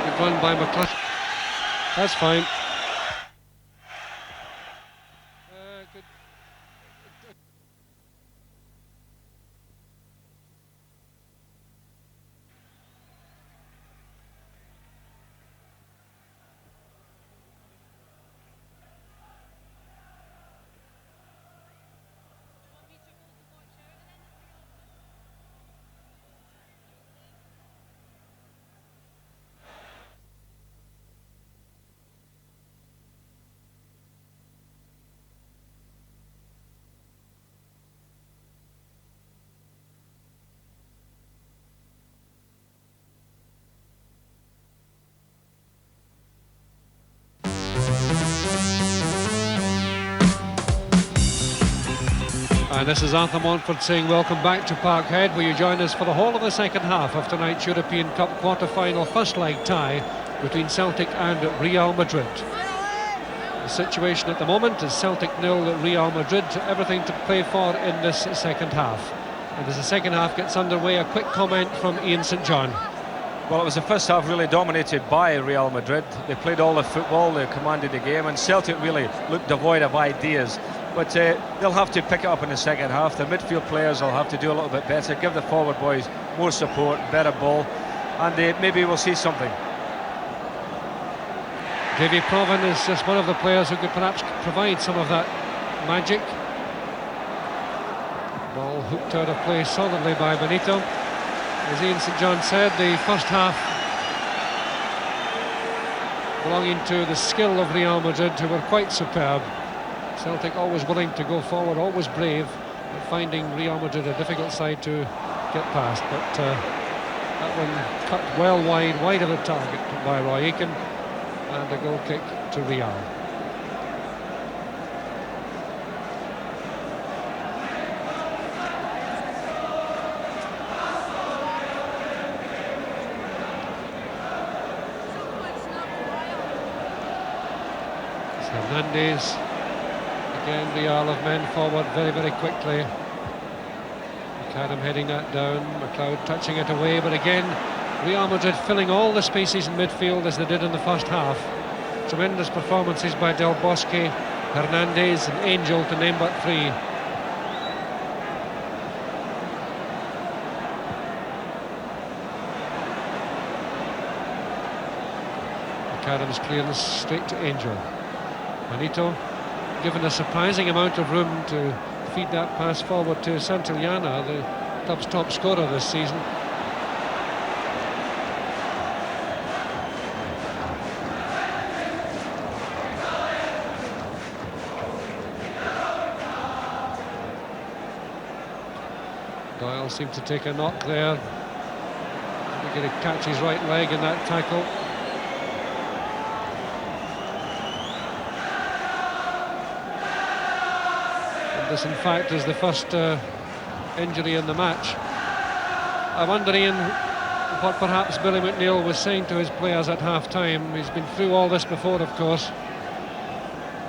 Good run by McCluskey. That's fine. And this is Arthur Montford saying welcome back to Parkhead, where you join us for the whole of the second half of tonight's European Cup quarter-final first leg tie between Celtic and Real Madrid. The situation at the moment is Celtic 0, Real Madrid, everything to play for in this second half. And as the second half gets underway, a quick comment from Ian St John. Well, it was the first half really dominated by Real Madrid. They played all the football, they commanded the game, and Celtic really looked devoid of ideas. But they'll have to pick it up in the second half. The midfield players will have to do a little bit better, give the forward boys more support, better ball, and maybe we'll see something. Davy Provan is just one of the players who could perhaps provide some of that magic. Ball hooked out of play solidly by Benito. As Ian St John said, the first half belonging to the skill of Real Madrid, who were quite superb. Celtic always willing to go forward, always brave, but finding Real Madrid a difficult side to get past. But that one cut well wide of the target by Roy Aitken, and a goal kick to Real. Hernandez, again Real have men forward very quickly. McAdam heading that down, McLeod touching it away, but again Real Madrid filling all the spaces in midfield as they did in the first half. Tremendous performances by Del Bosque, Hernandez and Angel, to name but three. McAdam's clearance straight to Angel. Benito given a surprising amount of room to feed that pass forward to Santillana, the club's top scorer this season. Doyle seemed to take a knock there. He could catch his right leg in that tackle. This, in fact, is the first injury in the match. I wonder, Ian, what perhaps Billy McNeill was saying to his players at half-time. He's been through all this before, of course.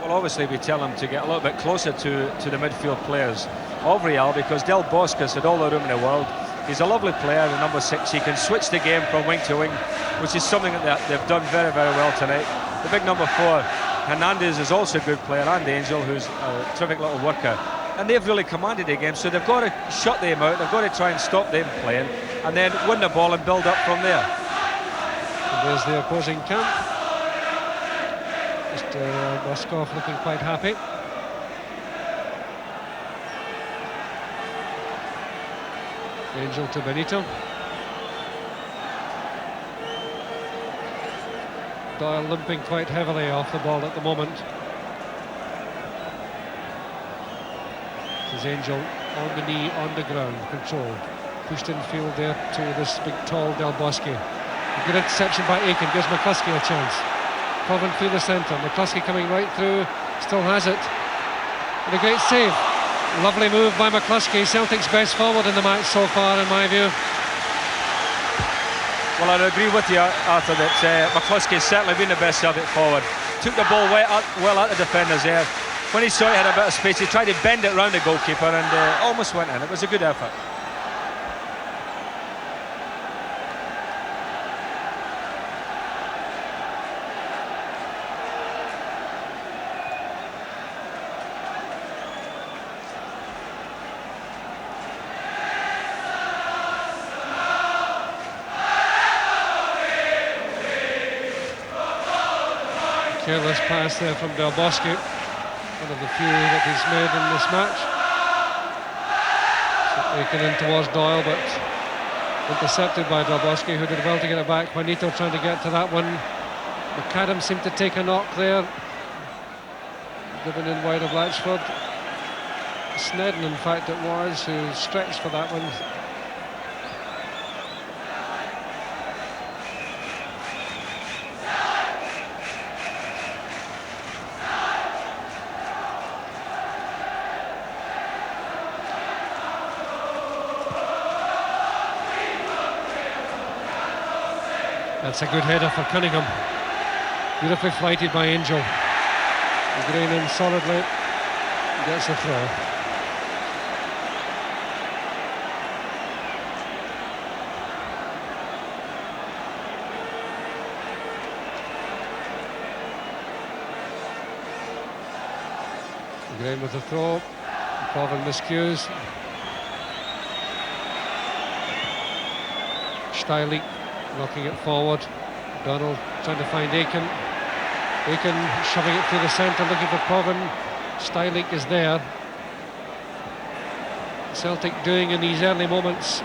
Well, obviously we tell him to get a little bit closer to the midfield players of Real, because Del Bosque has had all the room in the world. He's a lovely player, the number 6. He can switch the game from wing to wing, which is something that they've done very well tonight. The big number 4, Hernandez, is also a good player, and Angel, who's a terrific little worker, and they've really commanded the game, so they've got to shut them out, they've got to try and stop them playing, and then win the ball and build up from there. And there's the opposing camp. Mr. Boskov looking quite happy. Angel to Benito. Doyle limping quite heavily off the ball at the moment. This is Angel on the knee, on the ground, controlled. Pushed infield there to this big tall Del Bosque. A good interception by Aitken, gives McCluskey a chance. Provan through the centre, McCluskey coming right through, still has it. And a great save. Lovely move by McCluskey, Celtic's best forward in the match so far, in my view. Well, I'd agree with you, Arthur, that McCluskey's certainly been the best Celtic forward. Took the ball well at the defenders there. When he saw he had a bit of space, he tried to bend it round the goalkeeper and almost went in. It was a good effort. Careless pass there from Del Bosque, one of the few that he's made in this match. Taken in towards Doyle, but intercepted by Del Bosque, who did well to get it back. Juanito trying to get to that one. McAdam seemed to take a knock there, given in wide of Latchford. Snedden, in fact, it was, who stretched for that one. That's a good header for Cunningham. Beautifully flighted by Angel. Green in solidly. Gets the throw. Green with the throw. Proven miscues. Stiley knocking it forward. Donald trying to find Aiken. Aiken shoving it through the centre, looking for Proven. Stiley is there. Celtic doing in these early moments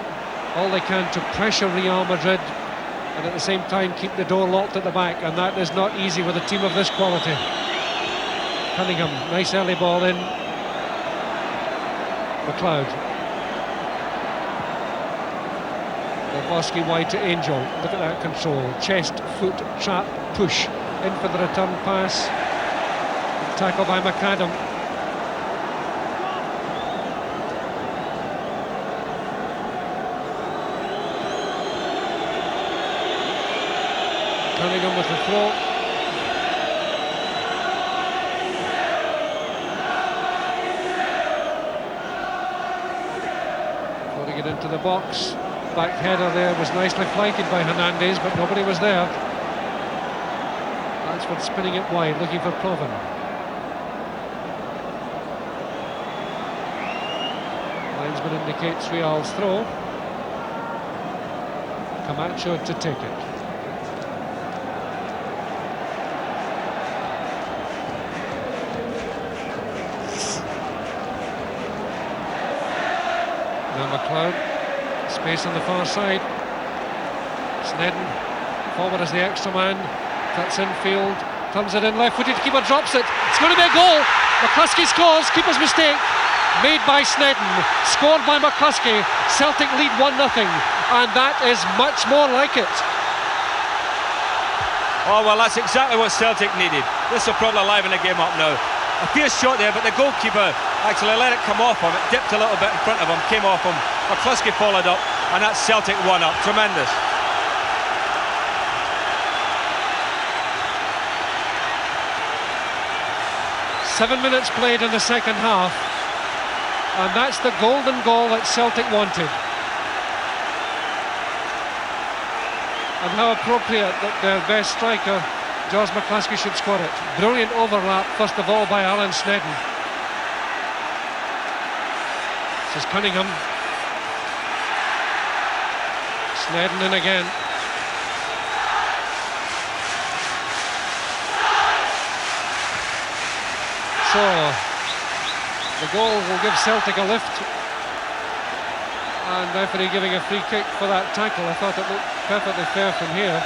all they can to pressure Real Madrid and at the same time keep the door locked at the back, and that is not easy with a team of this quality. Cunningham, nice early ball in. McLeod. Bosky wide to Angel. Look at that control. Chest, foot, trap, push. In for the return pass. Tackle by McAdam. Cunningham with the throw. Putting it into the box. Back header there was nicely flighted by Hernandez, but nobody was there. That's spinning it wide, looking for Proven. Linesman indicates Real's throw. Camacho to take it. Now McLeod. Space on the far side. Snedden forward as the extra man. Cuts infield. Turns it in left-footed. Keeper drops it. It's going to be a goal. McCluskey scores. Keeper's mistake made by Snedden. Scored by McCluskey. Celtic lead 1-0. And that is much more like it. Oh, well, that's exactly what Celtic needed. This will probably liven the game up now. A fierce shot there, but the goalkeeper actually let it come off him. It dipped a little bit in front of him, came off him. McCluskey followed up, and that's Celtic 1-up. Tremendous. Seven minutes played in the second half, and that's the golden goal that Celtic wanted. And how appropriate that their best striker, George McCluskey, should score it. Brilliant overlap, first of all, by Alan Snedden. This is Cunningham. Snedden in again. So, the goal will give Celtic a lift. And referee giving a free kick for that tackle. I thought it looked perfectly fair from here.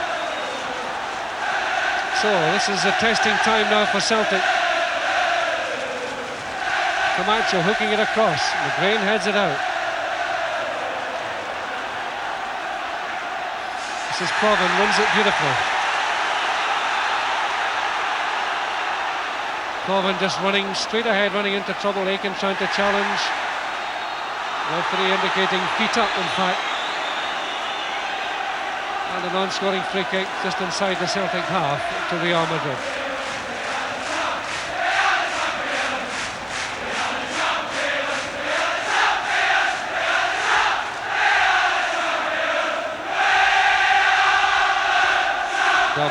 So, this is a testing time now for Celtic. Camacho hooking it across. McGrain heads it out. This is Proven, wins it beautifully. Proven just running straight ahead, running into trouble. Aiken trying to challenge. Referee indicating feet up, in fact. And a non-scoring free kick just inside the Celtic half to Real Madrid.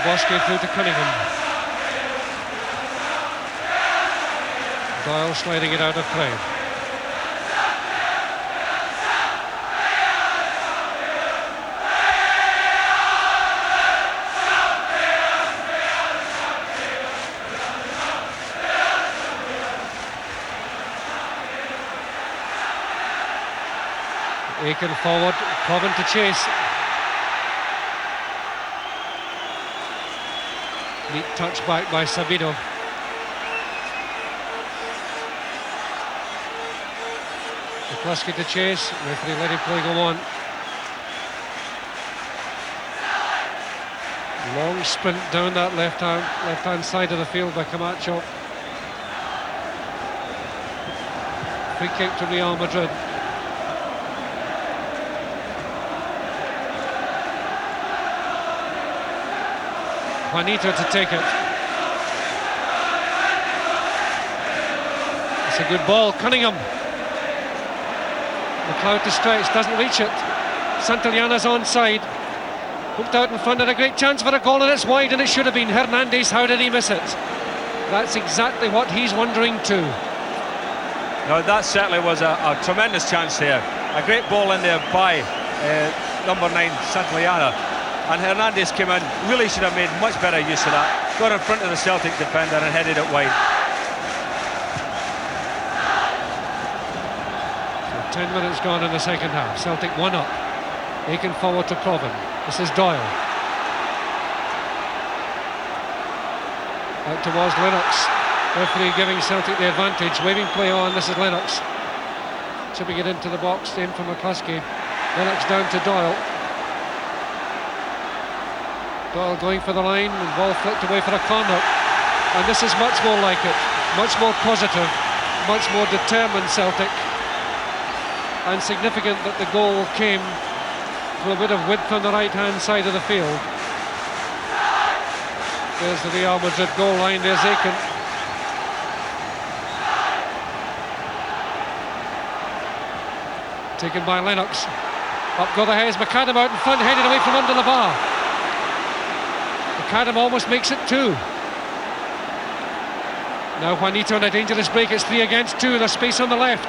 Bosque through to Cunningham. Doyle sliding it out of play. Aiken forward, Proven to chase. Neat touch back by Sabino. McCluskey to chase, referee let him play go on. Long sprint down that left-hand side of the field by Camacho. Free kick to Real Madrid. Juanito to take it. It's a good ball. Cunningham. McLeod to stretch, doesn't reach it. Santillana's onside. Hooked out in front, and a great chance for a goal, and it's wide, and it should have been. Hernandez, how did he miss it? That's exactly what he's wondering too. No, that certainly was a tremendous chance there. A great ball in there by number 9, Santillana. And Hernandez came in, really should have made much better use of that. Got in front of the Celtic defender and headed it wide. So 10 minutes gone in the second half. Celtic 1 up. Aiken forward to Provan. This is Doyle. Out towards Lennox. Referee giving Celtic the advantage. Waving play on. This is Lennox. Chipping it into the box. In from McCluskey. Lennox down to Doyle. Doyle going for the line, and ball flicked away for a corner. And this is much more like it. Much more positive. Much more determined Celtic. And significant that the goal came with a bit of width on the right-hand side of the field. There's the Real Madrid goal line. There's Aiken. Taken by Lennox. Up go the Hayes. McAdam out in front, headed away from under the bar. McAdam almost makes it 2. Now Juanito on a dangerous break. It's 3 against 2. There's space on the left.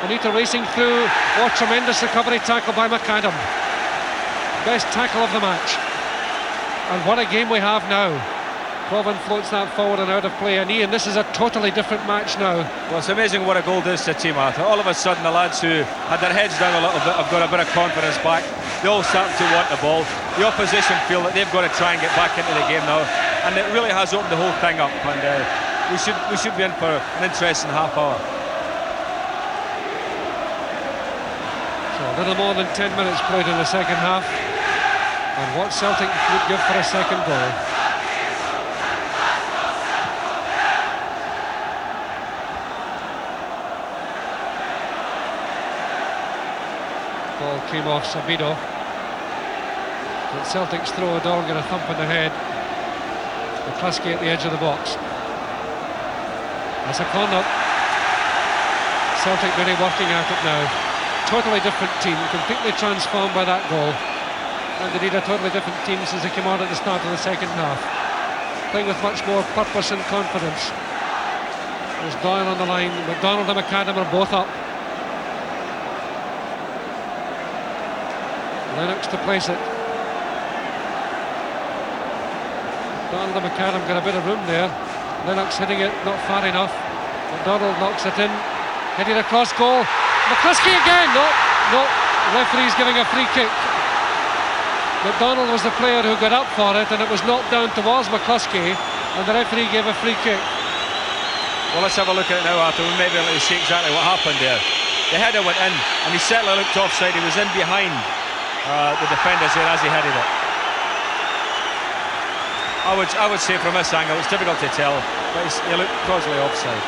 Juanito racing through. Oh, tremendous recovery tackle by McAdam. Best tackle of the match. And what a game we have now. Provan floats that forward and out of play. And Ian, this is a totally different match now. Well, it's amazing what a goal does to a team, Arthur. All of a sudden, the lads who had their heads down a little bit have got a bit of confidence back. They all starting to want the ball. The opposition feel that they've got to try and get back into the game now, and it really has opened the whole thing up. And we should be in for an interesting half hour. So a little more than 10 minutes played in the second half, and what Celtic would give for a second goal. Ball came off Sabido. But Celtic's throw, Doyle got a thump in the head. McCluskey at the edge of the box. That's a corner. Celtic really working at it now. Totally different team, completely transformed by that goal. And indeed a totally different team since they came on at the start of the second half. Playing with much more purpose and confidence. There's Doyle on the line. McDonald and McAdam are both up. Lennox to place it. McDonald and McAdam got a bit of room there. Lennox hitting it, not far enough. McDonald knocks it in. Headed across goal. McCluskey again! No, referee's giving a free kick. McDonald was the player who got up for it, and it was knocked down towards McCluskey, and the referee gave a free kick. Well, let's have a look at it now, Arthur. We may be able to see exactly what happened there. The header went in, and he certainly looked offside. He was in behind the defenders there as he headed it. I would say from this angle it's difficult to tell, but he looked causally offside.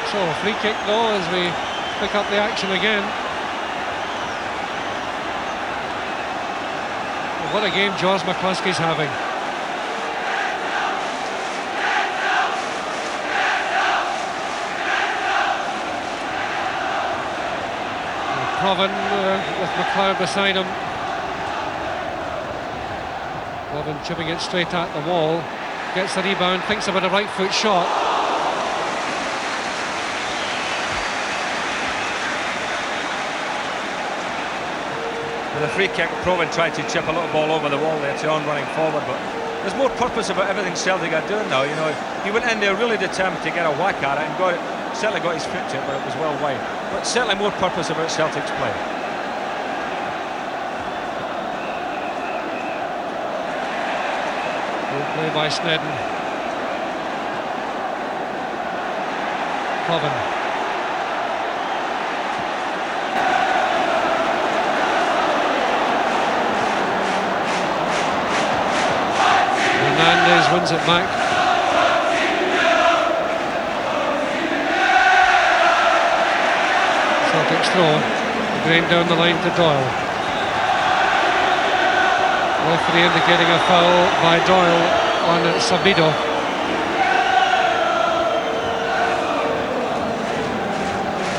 So free kick though as we pick up the action again. Well, what a game George McCluskey's having. Provan with McLeod beside him. Provan chipping it straight at the wall. Gets the rebound, thinks about a right foot shot. With a free kick, Provan tried to chip a little ball over the wall there to on running forward, but there's more purpose about everything Celtic are doing now. You know, he went in there really determined to get a whack at it and got it. Certainly got his foot to it, but it was well wide. But certainly more purpose about Celtic's play. Good play by Snedden. Provan. Hernandez wins it back. Celtic's throw, drained down the line to Doyle. Referee indicating a foul by Doyle on Sabido.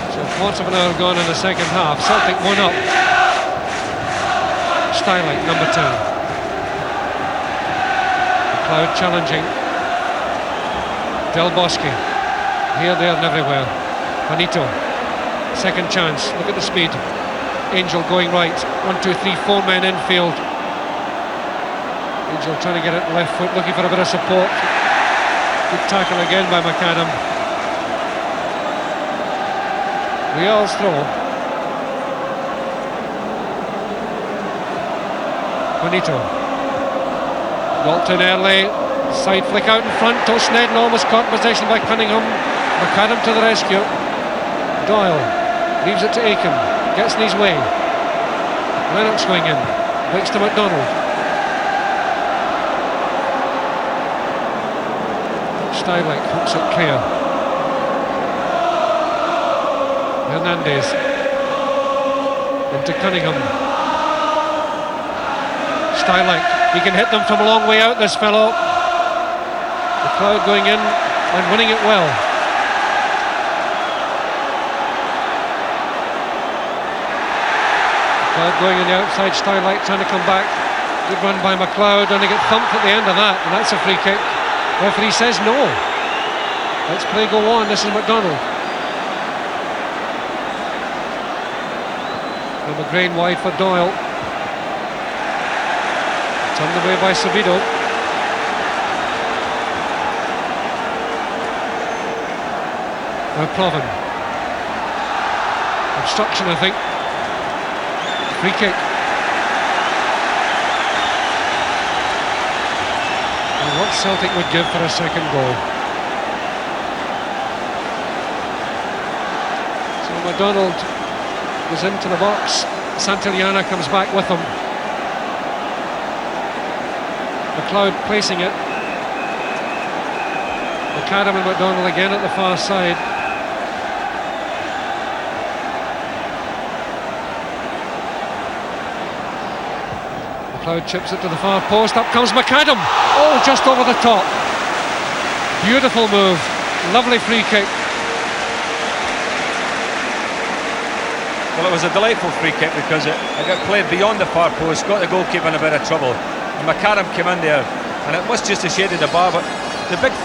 So quarter of an hour gone in the second half. Celtic 1 up. Stylight, number 2. McLeod challenging. Del Bosque. Here, there and everywhere. Juanito. Second chance. Look at the speed. Angel going right. 1, 2, 3, 4 men infield. Angel trying to get it left foot, looking for a bit of support. Good tackle again by McAdam. Real's throw. Juanito. Dalton early. Side flick out in front. Tosned almost caught in possession by Cunningham. McAdam to the rescue. Doyle leaves it to Aiken. Gets in his way. Lennox going in. Breaks to McDonald. Stylick hooks it clear. Hernandez into Cunningham. Stylick, he can hit them from a long way out, this fellow. The crowd going in and winning it well. The crowd going on the outside. Stylick trying to come back. Good run by McLeod, and they get thumped at the end of that, and that's a free kick. Referee says no. Let's play go on. This is McDonald. And McGrain wide for Doyle. Turned away by Sabido. Now Proven. Obstruction, I think. Free kick. What Celtic would give for a second goal. So McDonald goes into the box. Santillana comes back with him. McLeod placing it. McAdam and McDonald again at the far side. McLeod chips it to the far post. Up comes McAdam. Oh, just over the top. Beautiful move. Lovely free kick. Well, it was a delightful free kick because it got played beyond the far post, got the goalkeeper in a bit of trouble. And McAdam came in there, and it was just a shade of the bar, but the big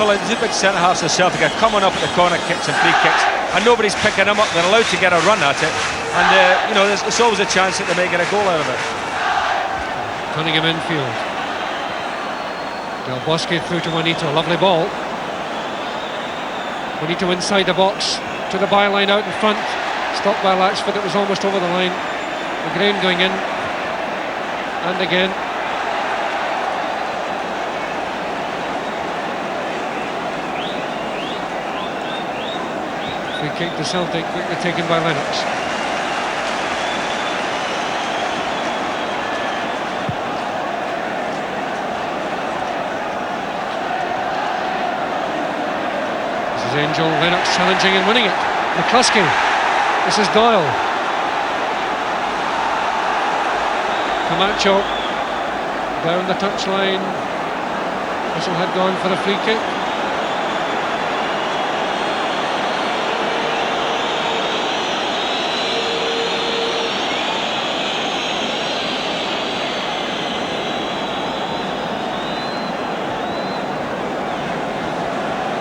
centre-halves of Celtic are coming up at the corner kicks and free kicks, and nobody's picking them up. They're allowed to get a run at it, and you know, it's always a chance that they may get a goal out of it. Cunningham infield. Del Bosque through to Juanito, lovely ball. Juanito inside the box, to the byline out in front. Stopped by Latchford, it was almost over the line. McGrain going in, and again. Free kick to Celtic, quickly taken by Lennox. Angel, Lennox challenging and winning it. McCluskey. This is Doyle. Camacho down the touchline. Whistle had gone for a free kick.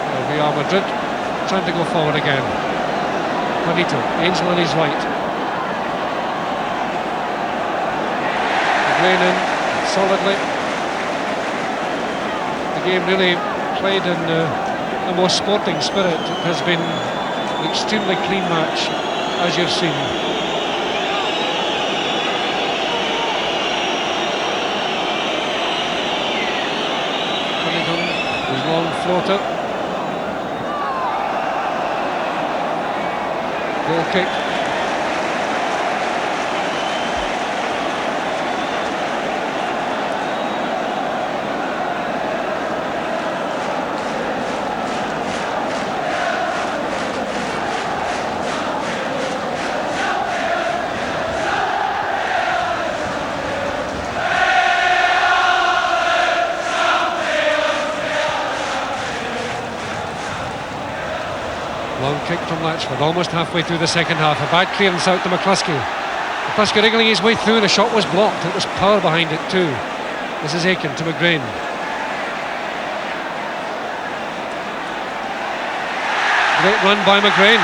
There we are, Madrid trying to go forward again. Juanito, Angel on his right. McGrain in solidly. The game really played in a more sporting spirit. It has been an extremely clean match, as you've seen. Cunningham, his long floater. Goal kick. kick from Latchford, almost halfway through the second half. A bad clearance out to McCluskey. McCluskey wriggling his way through, the shot was blocked. It was power behind it too. This is Aiken to McGrain. Great run by McGrain.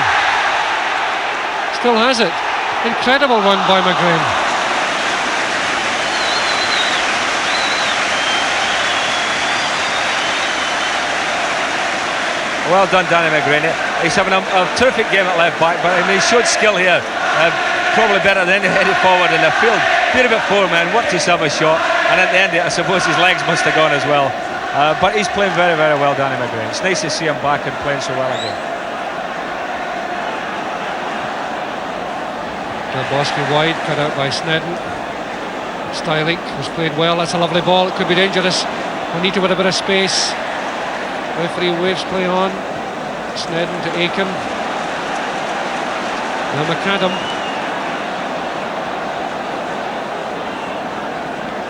Still has it. Incredible run by McGrain. Well done, Danny McGrain. He's having a terrific game at left back, but I mean, he showed skill here. Probably better than headed forward in the field. Bit of it for man, worked himself a shot, and at the end, I suppose his legs must have gone as well. But he's playing very, very well, Danny McGrain. It's nice to see him back and playing so well again. Bosky wide, cut out by Snedden. Stylick was played well. That's a lovely ball. It could be dangerous. Juanito with a bit of space. Referee waves play on. Snedden to Aiken. Now McAdam.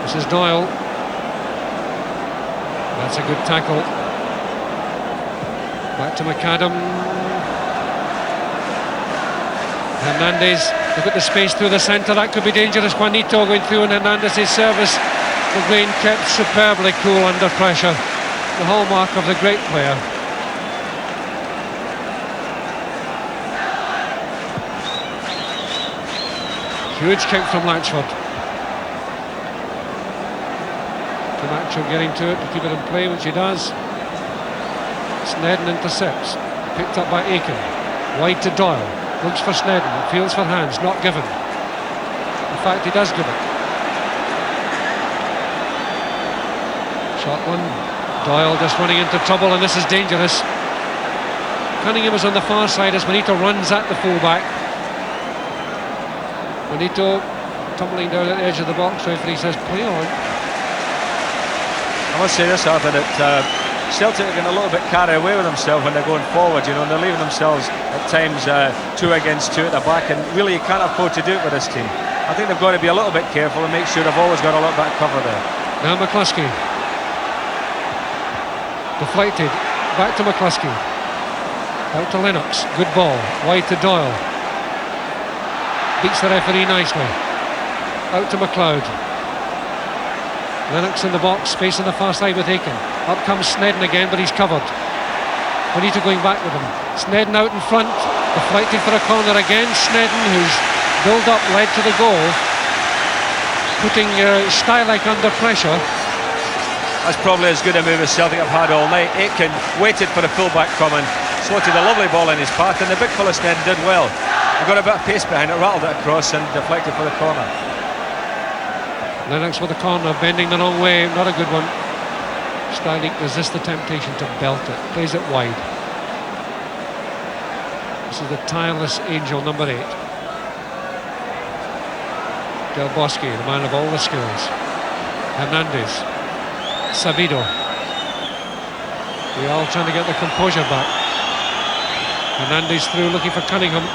This is Doyle. That's a good tackle. Back to McAdam. Hernandez. Look at the space through the centre. That could be dangerous. Juanito going through in Hernandez's service. McGrain kept superbly cool under pressure. The hallmark of the great player. Huge kick from Latchford. Camacho getting to it to keep it in play, which he does. Snedden intercepts. Picked up by Aiken. Wide to Doyle. Looks for Snedden. Appeals for hands. Not given. In fact, he does give it. Shot one. Doyle just running into trouble, and this is dangerous. Cunningham is on the far side as Juanito runs at the fullback. Juanito tumbling down at the edge of the box. Referee says play on. I must say this, Arthur, that Celtic are getting a little bit carried away with themselves when they're going forward, you know, and they're leaving themselves at times 2 against 2 at the back, and really you can't afford to do it with this team. I think they've got to be a little bit careful and make sure they've always got a little bit of cover there. Now McCluskey. Deflected. Back to McCluskey. Out to Lennox. Good ball. Wide to Doyle. Beats the referee nicely. Out to McLeod. Lennox in the box, space on the far side with Aiken. Up comes Snedden again, but he's covered. Juanito going back with him. Snedden out in front, deflected for a corner again. Snedden, whose build-up led to the goal, putting Stylick under pressure. That's probably as good a move as Celtic have had all night. Aiken waited for the fullback coming, slotted a lovely ball in his path, and the big fella Snedden did well. He got a bit of pace behind it, rattled it across and deflected for the corner. Lennox with the corner, bending the wrong way, not a good one. Stylick resists the temptation to belt it, plays it wide. This is the tireless angel, number 8. Del Bosque, the man of all the skills. Hernandez. Sabido. They all trying to get the composure back. Hernandez through, looking for Cunningham.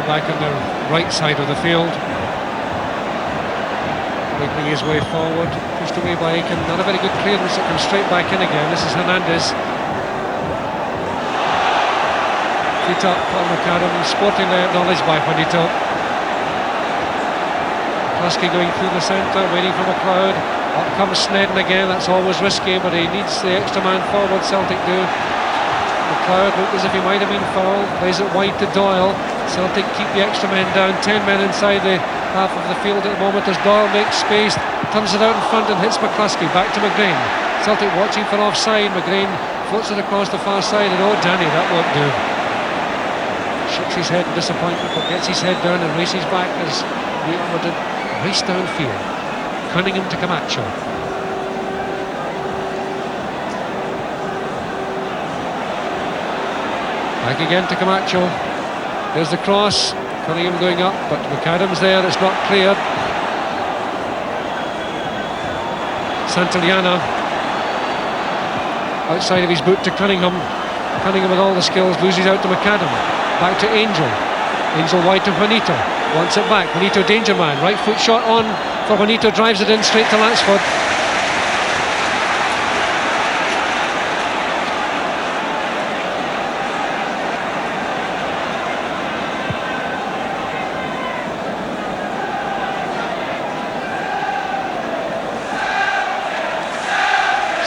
Back on the right side of the field, making his way forward, pushed away by Aiken. Not a very good clearance. It comes straight back in again. This is Hernandez. Feet up on McAdam, sporting the knowledge by Juanito. Husky going through the centre, waiting for McLeod. Up comes Snedden again. That's always risky, but he needs the extra man forward. Celtic do. McLeod looked as if he might have been fouled. Plays it wide to Doyle. Celtic keep the extra men down. 10 men inside the half of the field at the moment as Doyle makes space, turns it out in front and hits McCluskey. Back to McGrain. Celtic watching for offside. McGrain floats it across the far side, and oh Danny, that won't do. Shakes his head in disappointment, but gets his head down and races back as we would race downfield. Cunningham to Camacho. Back again to Camacho. There's the cross. Cunningham going up, but McAdam's there. It's not cleared. Santillana outside of his boot to Cunningham. Cunningham with all the skills loses out to McAdam. Back to Angel. Angel wide to Juanito. Wants it back. Juanito danger man. Right foot shot on for Juanito. Drives it in straight to Latchford.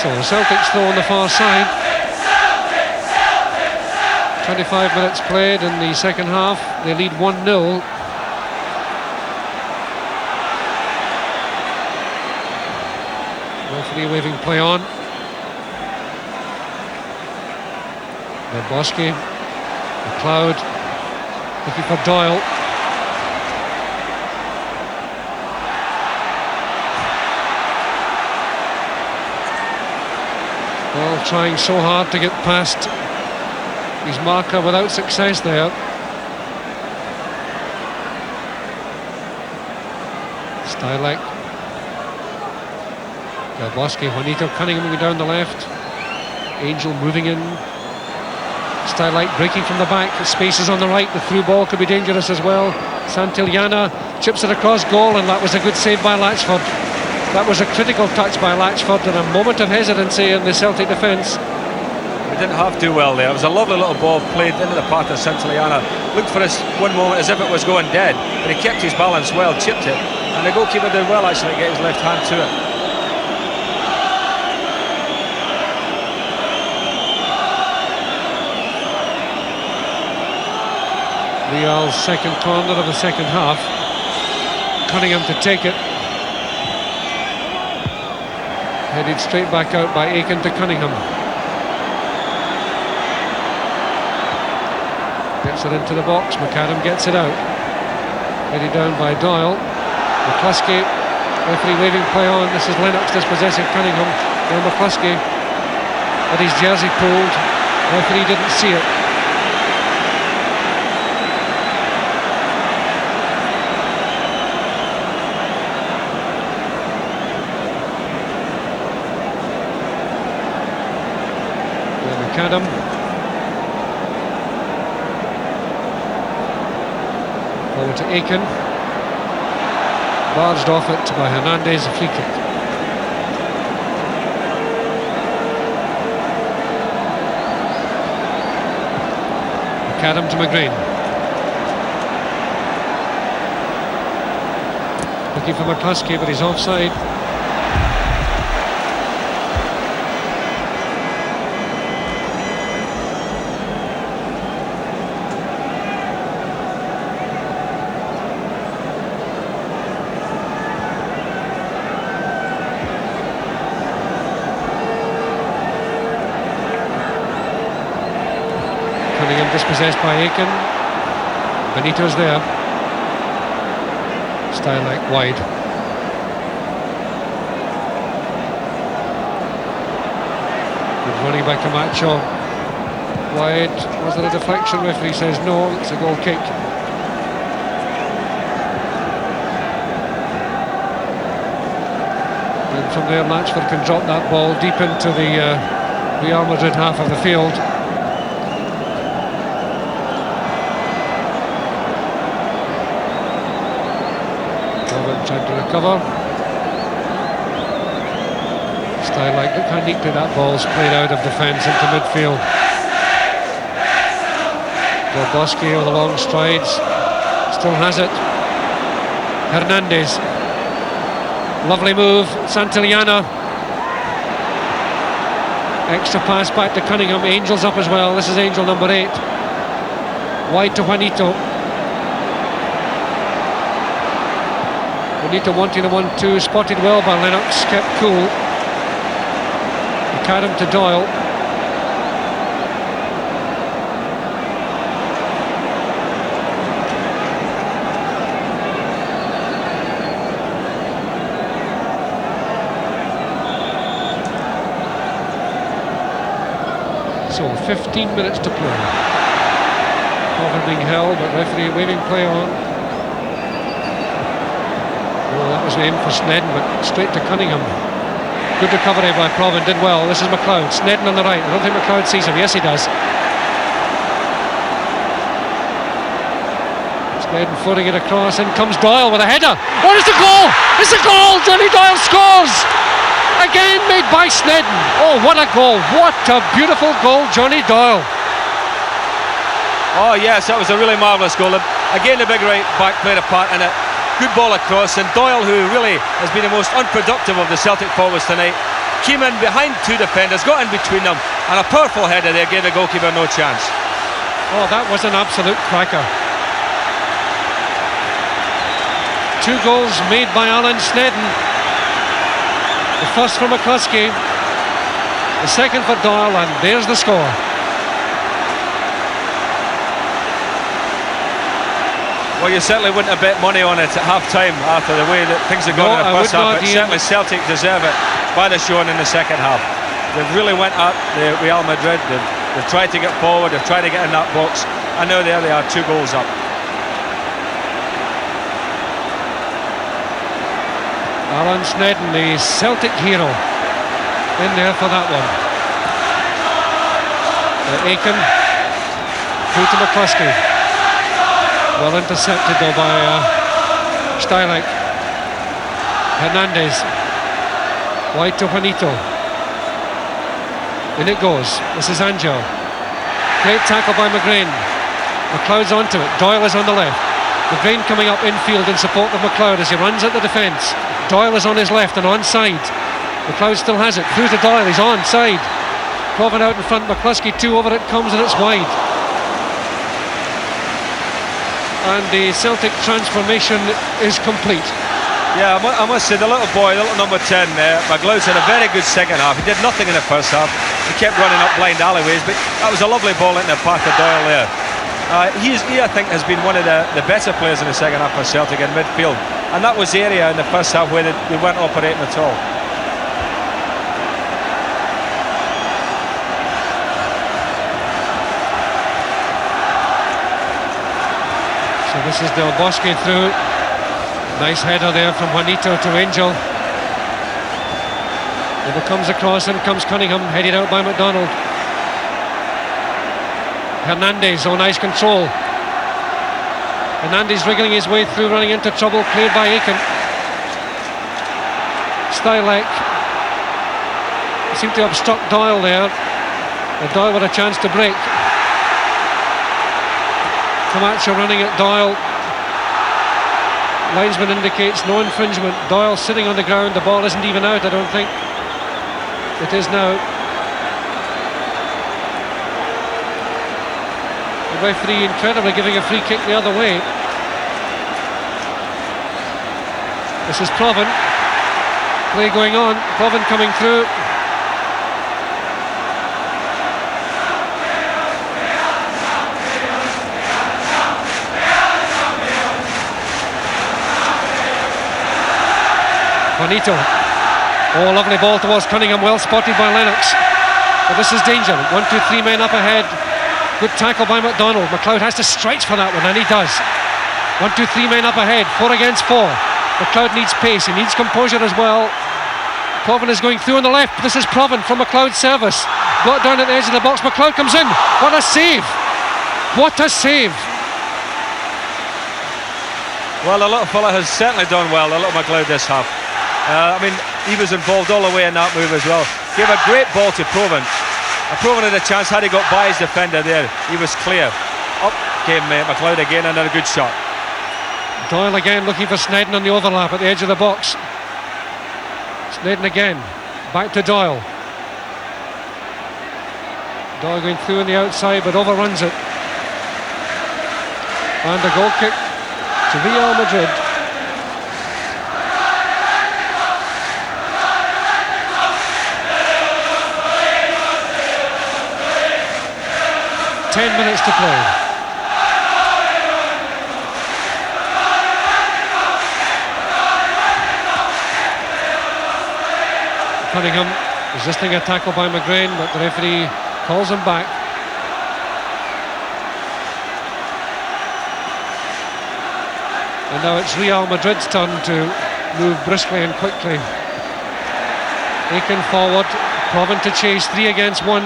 So Celtic's still on the far side. 25 minutes played in the second half. They lead 1-0. Referee waving play on. Bosky, McLeod looking for Doyle. Well, trying so hard to get past his marker without success there. Stylek. Bosky, Juanito Cunningham moving down the left. Angel moving in. Stylek breaking from the back. Spaces on the right. The through ball could be dangerous as well. Santillana chips it across goal, and that was a good save by Latchford. That was a critical touch by Latchford and a moment of hesitancy in the Celtic defence. We didn't have to well there. It was a lovely little ball played into the path of Santillana. Looked for us one moment as if it was going dead, but he kept his balance well, chipped it, and the goalkeeper did well actually to get his left hand to it. Real's second corner of the second half. Cunningham to take it. Headed straight back out by Aiken to Cunningham. Gets it into the box. McAdam gets it out. Headed down by Doyle. McCluskey. Referee waving play on. This is Lennox dispossessing Cunningham. Now McCluskey had his jersey pulled. Referee didn't see it. McAdam. Forward to Aiken. Barged off it by Hernandez, a free kick. McAdam to McGrain. Looking for McCluskey, but he's offside. Dispossessed by Aiken. Benito's there. Stylek wide. Good running by Camacho. Wide. Was there a deflection? Referee says no, it's a goal kick. And from there Latchford can drop that ball deep into the Real Madrid half of the field. Trying to recover. Stylek, look how neatly that ball's played out of defence into midfield. Bosky with the long strides, still has it. Hernandez, lovely move. Santillana, extra pass back to Cunningham. Angel's up as well. This is Angel number 8. Wide to Juanito. Juanito wanting the 1-2, spotted well by Lennox, kept cool. McAdam to Doyle. So 15 minutes to play. Proven being held, but referee waving play on. Oh, that was the aim for Snedden, but straight to Cunningham. Good recovery by Proven, did well. This is McLeod, Snedden on the right. I don't think McLeod sees him. Yes, he does. Snedden floating it across. In comes Doyle with a header. Oh, it's a goal! It's a goal! Johnny Doyle scores! Again made by Snedden. Oh, what a goal! What a beautiful goal, Johnny Doyle. Oh yes, that was a really marvellous goal. Again, the big right back played a part in it. Good ball across, and Doyle, who really has been the most unproductive of the Celtic forwards tonight, came in behind two defenders, got in between them, and a powerful header there gave the goalkeeper no chance. Oh, that was an absolute cracker. 2 goals made by Alan Snedden. The first for McCluskey, the second for Doyle, and there's the score. Well, you certainly wouldn't have bet money on it at half-time after the way that things have gone in the first half, but certainly Celtic deserve it by the showing in the second half. They've really went up, Real Madrid, they've tried to get forward, they've tried to get in that box, and now there they are, 2 goals up. Alan Snedden, the Celtic hero, in there for that one. Aiken, through to McCluskey. Well intercepted though by Stylek. Hernandez. Wide to Juanito. In it goes. This is Angel. Great tackle by McGrain. McLeod's onto it. Doyle is on the left. McGrain coming up infield in support of McLeod as he runs at the defence. Doyle is on his left and onside. McLeod still has it. Through to Doyle. He's onside. Proven out in front. McCluskey 2 over it comes and it's wide. And the Celtic transformation is complete. Yeah, I must say, the little boy, the little number 10 there, McLeod's had a very good second half. He did nothing in the first half. He kept running up blind alleyways, but that was a lovely ball into the path of Doyle there. He, I think, has been one of the better players in the second half for Celtic in midfield. And that was the area in the first half where they weren't operating at all. This is Del Bosque through. Nice header there from Juanito to Angel. Over comes across and comes Cunningham, headed out by McDonald. Hernandez, oh nice control. Hernandez wriggling his way through, running into trouble, cleared by Aiken. Stylek seemed to obstruct Doyle there. And Doyle with a chance to break. Camacho running at Doyle. Linesman indicates no infringement. Doyle sitting on the ground. The ball isn't even out, I don't think. It is now. The referee incredibly giving a free kick the other way. This is Proven. Play going on. Proven coming through. Juanito. Oh, lovely ball towards Cunningham, well spotted by Lennox. But this is danger. 1, 2, 3 men up ahead. Good tackle by McDonald. McLeod has to stretch for that one, and he does. 1, 2, 3 men up ahead. 4 against 4. McLeod needs pace. He needs composure as well. Proven is going through on the left. This is Proven from McLeod's service. Got down at the edge of the box. McLeod comes in. What a save! What a save! Well, the little fella has certainly done well, the little McLeod this half. I mean, he was involved all the way in that move as well. Gave a great ball to Proven. Proven had a chance, had he got by his defender there, he was clear. Up came McLeod again, and a good shot. Doyle again looking for Snedden on the overlap at the edge of the box. Snedden again, back to Doyle. Doyle going through on the outside, but overruns it. And a goal kick to Real Madrid. Minutes to play. Cunningham resisting a tackle by McGrain, but the referee calls him back. And now it's Real Madrid's turn to move briskly and quickly. Aiken forward, Provan to chase, 3 against 1.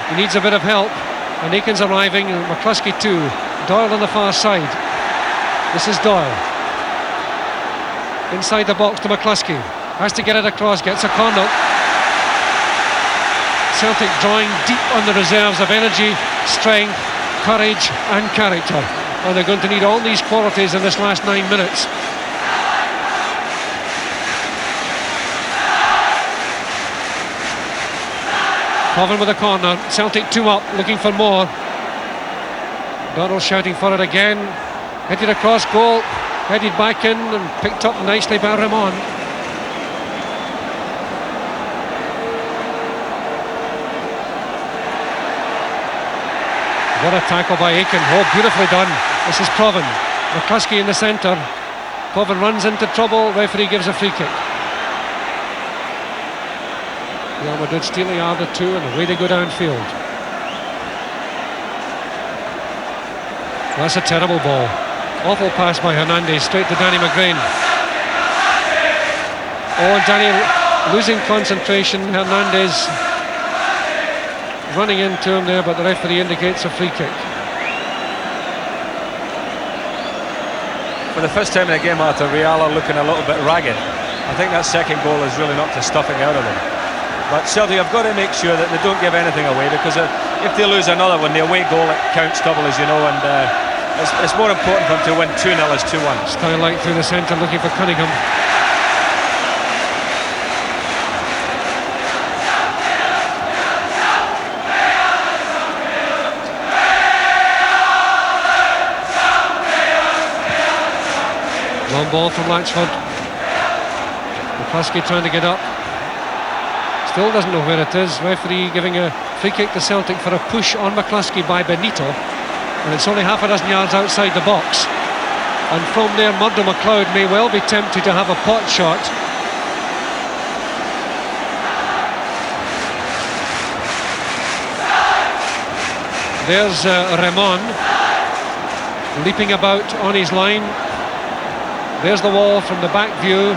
He needs a bit of help, and Aiken's arriving, and McCluskey too. Doyle on the far side. This is Doyle. Inside the box to McCluskey. Has to get it across, gets a corner. Celtic drawing deep on the reserves of energy, strength, courage and character. And they're going to need all these qualities in this last 9 minutes. Provan with a corner, Celtic 2 up, looking for more. Donald shouting for it again. Headed across goal, headed back in and picked up nicely by Ramon. What a tackle by Aiken. Oh, beautifully done. This is Provan. McCluskey in the centre. Provan runs into trouble. Referee gives a free kick. Real Madrid stealing the 2 and away they go downfield. That's a terrible ball. Awful pass by Hernandez straight to Danny McGrain. Oh, Danny losing concentration. Hernandez running into him there, but the referee indicates a free kick. For the first time in the game, Arthur, Real are looking a little bit ragged. I think that second goal has really knocked the stuffing out of them. But Celtic have got to make sure that they don't give anything away, because if they lose another one, the away goal it counts double, as you know, and it's more important for them to win 2-0 as 2-1. Steinlight through the centre looking for Cunningham. Long ball from Latchford. McCluskey trying to get up. Still doesn't know where it is. Referee giving a free kick to Celtic for a push on McCluskey by Benito. And it's only half a dozen yards outside the box. And from there, Murdo McLeod may well be tempted to have a pot shot. There's Ramon leaping about on his line. There's the wall from the back view,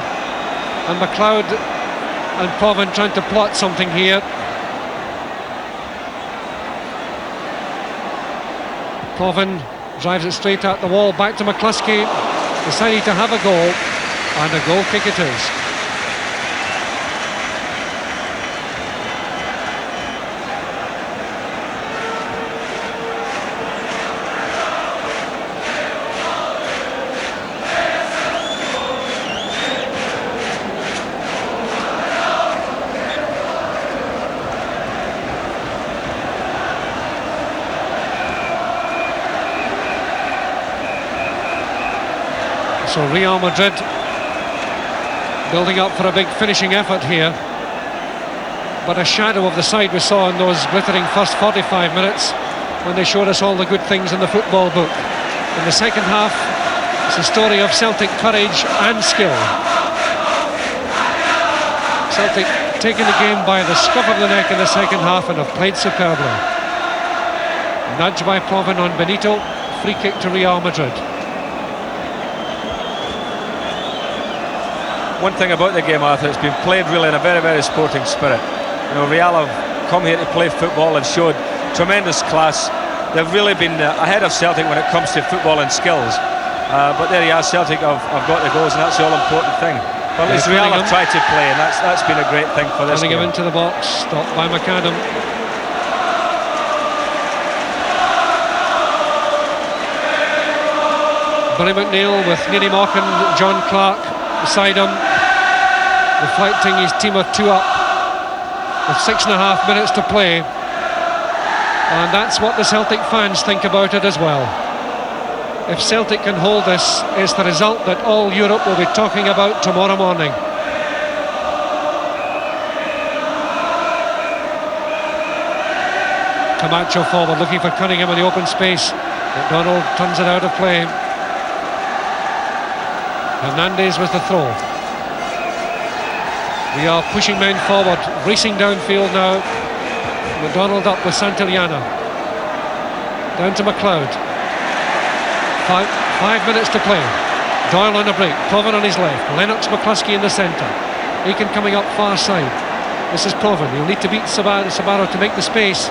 and McLeod and Provan trying to plot something here. Provan drives it straight at the wall, back to McCluskey, deciding to have a goal, and a goal kick it is. So Real Madrid building up for a big finishing effort here, but a shadow of the side we saw in those glittering first 45 minutes when they showed us all the good things in the football book. In the second half, it's a story of Celtic courage and skill. Celtic taking the game by the scruff of the neck in the second half and have played superbly. Nudge by Provan on Benito, free kick to Real Madrid. One thing about the game, Arthur, it's been played really in a very, very sporting spirit. You know, Real have come here to play football and showed tremendous class. They've really been ahead of Celtic when it comes to football and skills. But there you are, Celtic have got the goals, and that's the all-important thing. But at least Real have tried to play, and that's been a great thing for this game. Cunningham into the box, stopped by McAdam. Billy McNeil with Neary Mochan, John Clark beside him, reflecting his team of 2 up with 6.5 minutes to play. And that's what the Celtic fans think about it as well. If Celtic can hold this, it's the result that all Europe will be talking about tomorrow morning. Camacho forward, looking for Cunningham in the open space. McDonald turns it out of play. Hernandez with the throw. We are pushing men forward, racing downfield now. McDonald up with Santillana. Down to McLeod. 5 minutes to play. Doyle on a break, Provan on his left, Lennox, McCluskey in the centre, Aiken coming up far side. This is Provan, he'll need to beat Sabaro to make the space.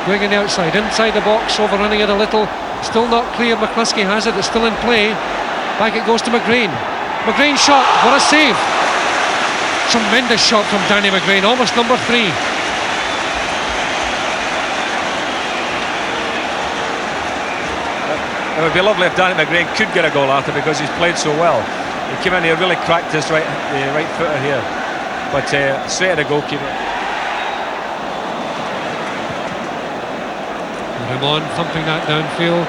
Going on the outside, inside the box, overrunning it a little, still not clear. McCluskey has it, it's still in play. Back it goes to McGrain. McGrain shot, what a save! Tremendous shot from Danny McGrain, almost number 3. It would be lovely if Danny McGrain could get a goal after, because he's played so well. He came in here, really cracked his right footer here, but straight at the goalkeeper. Ramon thumping that downfield.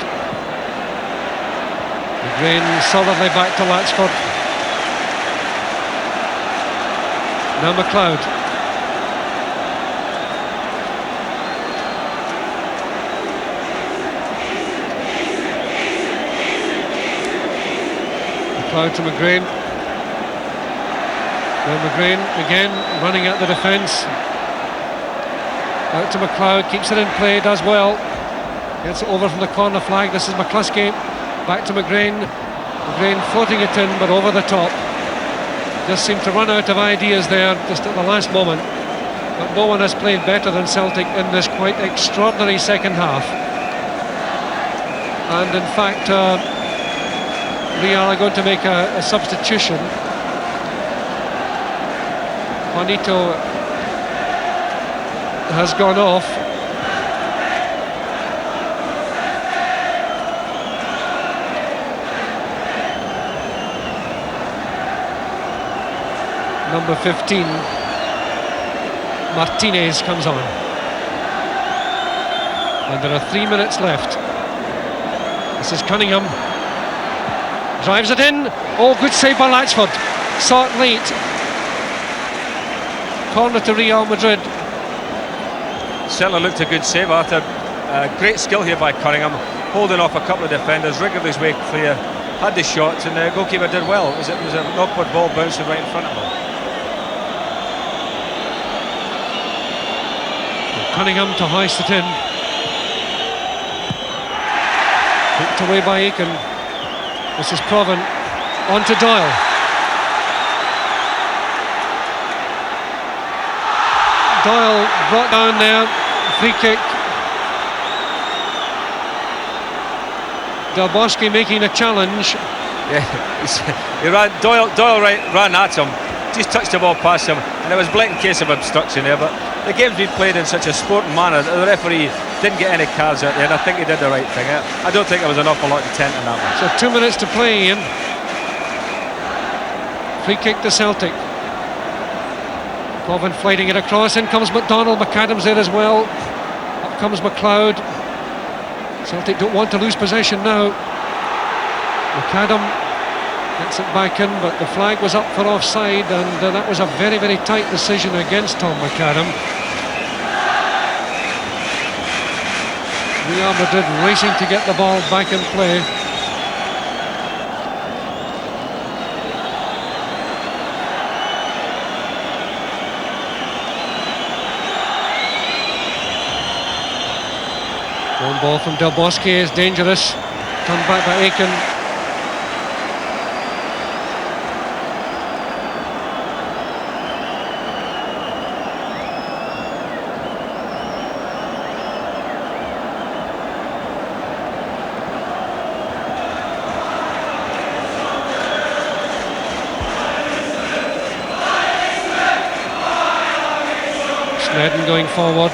McGrain solidly back to Latchford. Now McLeod. McLeod to McGrain. Now McGrain again running at the defence. Out to McLeod, keeps it in play, does well. Gets it over from the corner flag. This is McCluskey. Back to McGrain. McGrain floating it in, but over the top. Just seemed to run out of ideas there just at the last moment. But no one has played better than Celtic in this quite extraordinary second half. And in fact, Real are going to make a substitution. Juanito has gone off. Number 15, Martinez comes on. And there are 3 minutes left. This is Cunningham. Drives it in. Oh, good save by Latchford. Saw it late. Corner to Real Madrid. Certainly looked a good save, Arthur. Great skill here by Cunningham, holding off a couple of defenders, wriggled his way clear, had the shots, and the goalkeeper did well. It was an awkward ball bouncing right in front of him. Cunningham to hoist it in. Picked away by Aiken. This is Provan. On to Doyle. Doyle brought down there. Free kick. Del Bosque making a challenge. Yeah, Doyle ran at him, just touched the ball past him, and it was a blatant case of obstruction there. But the game's been played in such a sporting manner that the referee didn't get any cards out there, and I think he did the right thing. I don't think there was an awful lot of intent in that one. So 2 minutes to play, Ian. Free kick to Celtic. Provan flighting it across. In comes McDonald. McAdam's there as well. Up comes McLeod. Celtic don't want to lose possession now. McAdam gets it back in, but the flag was up for offside, and that was a very, very tight decision against Tom McAdam. Real Madrid racing to get the ball back in play. One ball from Del Bosque is dangerous. Turned back by Aiken. Snedden going forward.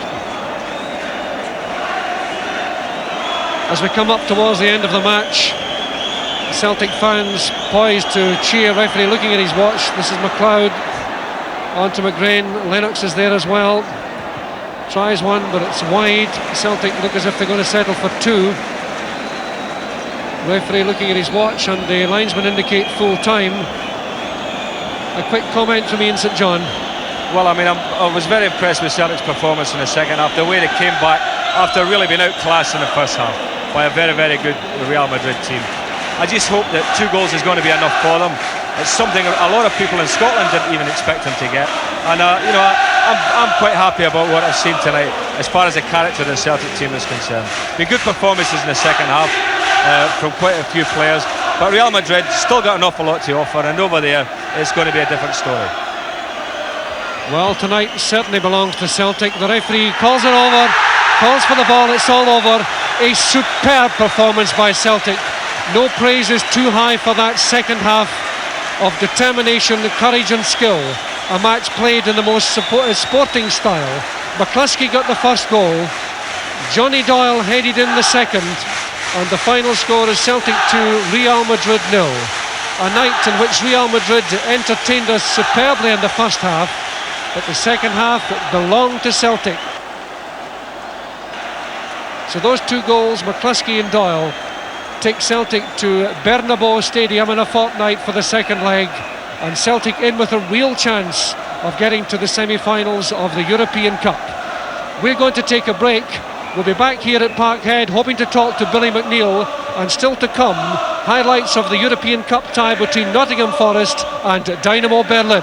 As we come up towards the end of the match, Celtic fans poised to cheer. Referee looking at his watch. This is McLeod. On to McGrain. Lennox is there as well. Tries one, but it's wide. Celtic look as if they're going to settle for 2. Referee looking at his watch, and the linesman indicate full time. A quick comment from Ian St John. Well, I mean, I was very impressed with Celtic's performance in the second half. The way they came back after really being outclassed in the first half by a very, very good Real Madrid team. I just hope that 2 goals is going to be enough for them. It's something a lot of people in Scotland didn't even expect them to get. And you know, I'm quite happy about what I've seen tonight as far as the character of the Celtic team is concerned. Been good performances in the second half from quite a few players, But Real Madrid still got an awful lot to offer, and over there it's going to be a different story. Well, tonight certainly belongs to Celtic. The referee calls it over, calls for the ball, it's all over. A superb performance by Celtic. No praise is too high for that second half of determination, courage and skill. A match played in the most sporting style. McCluskey got the first goal, Johnny Doyle headed in the second, and the final score is Celtic 2, Real Madrid 0. A night in which Real Madrid entertained us superbly in the first half, but the second half belonged to Celtic. So those two goals, McCluskey and Doyle, take Celtic to Bernabeu Stadium in a fortnight for the second leg, and Celtic in with a real chance of getting to the semi-finals of the European Cup. We're going to take a break. We'll be back here at Parkhead hoping to talk to Billy McNeil, and still to come, highlights of the European Cup tie between Nottingham Forest and Dynamo Berlin.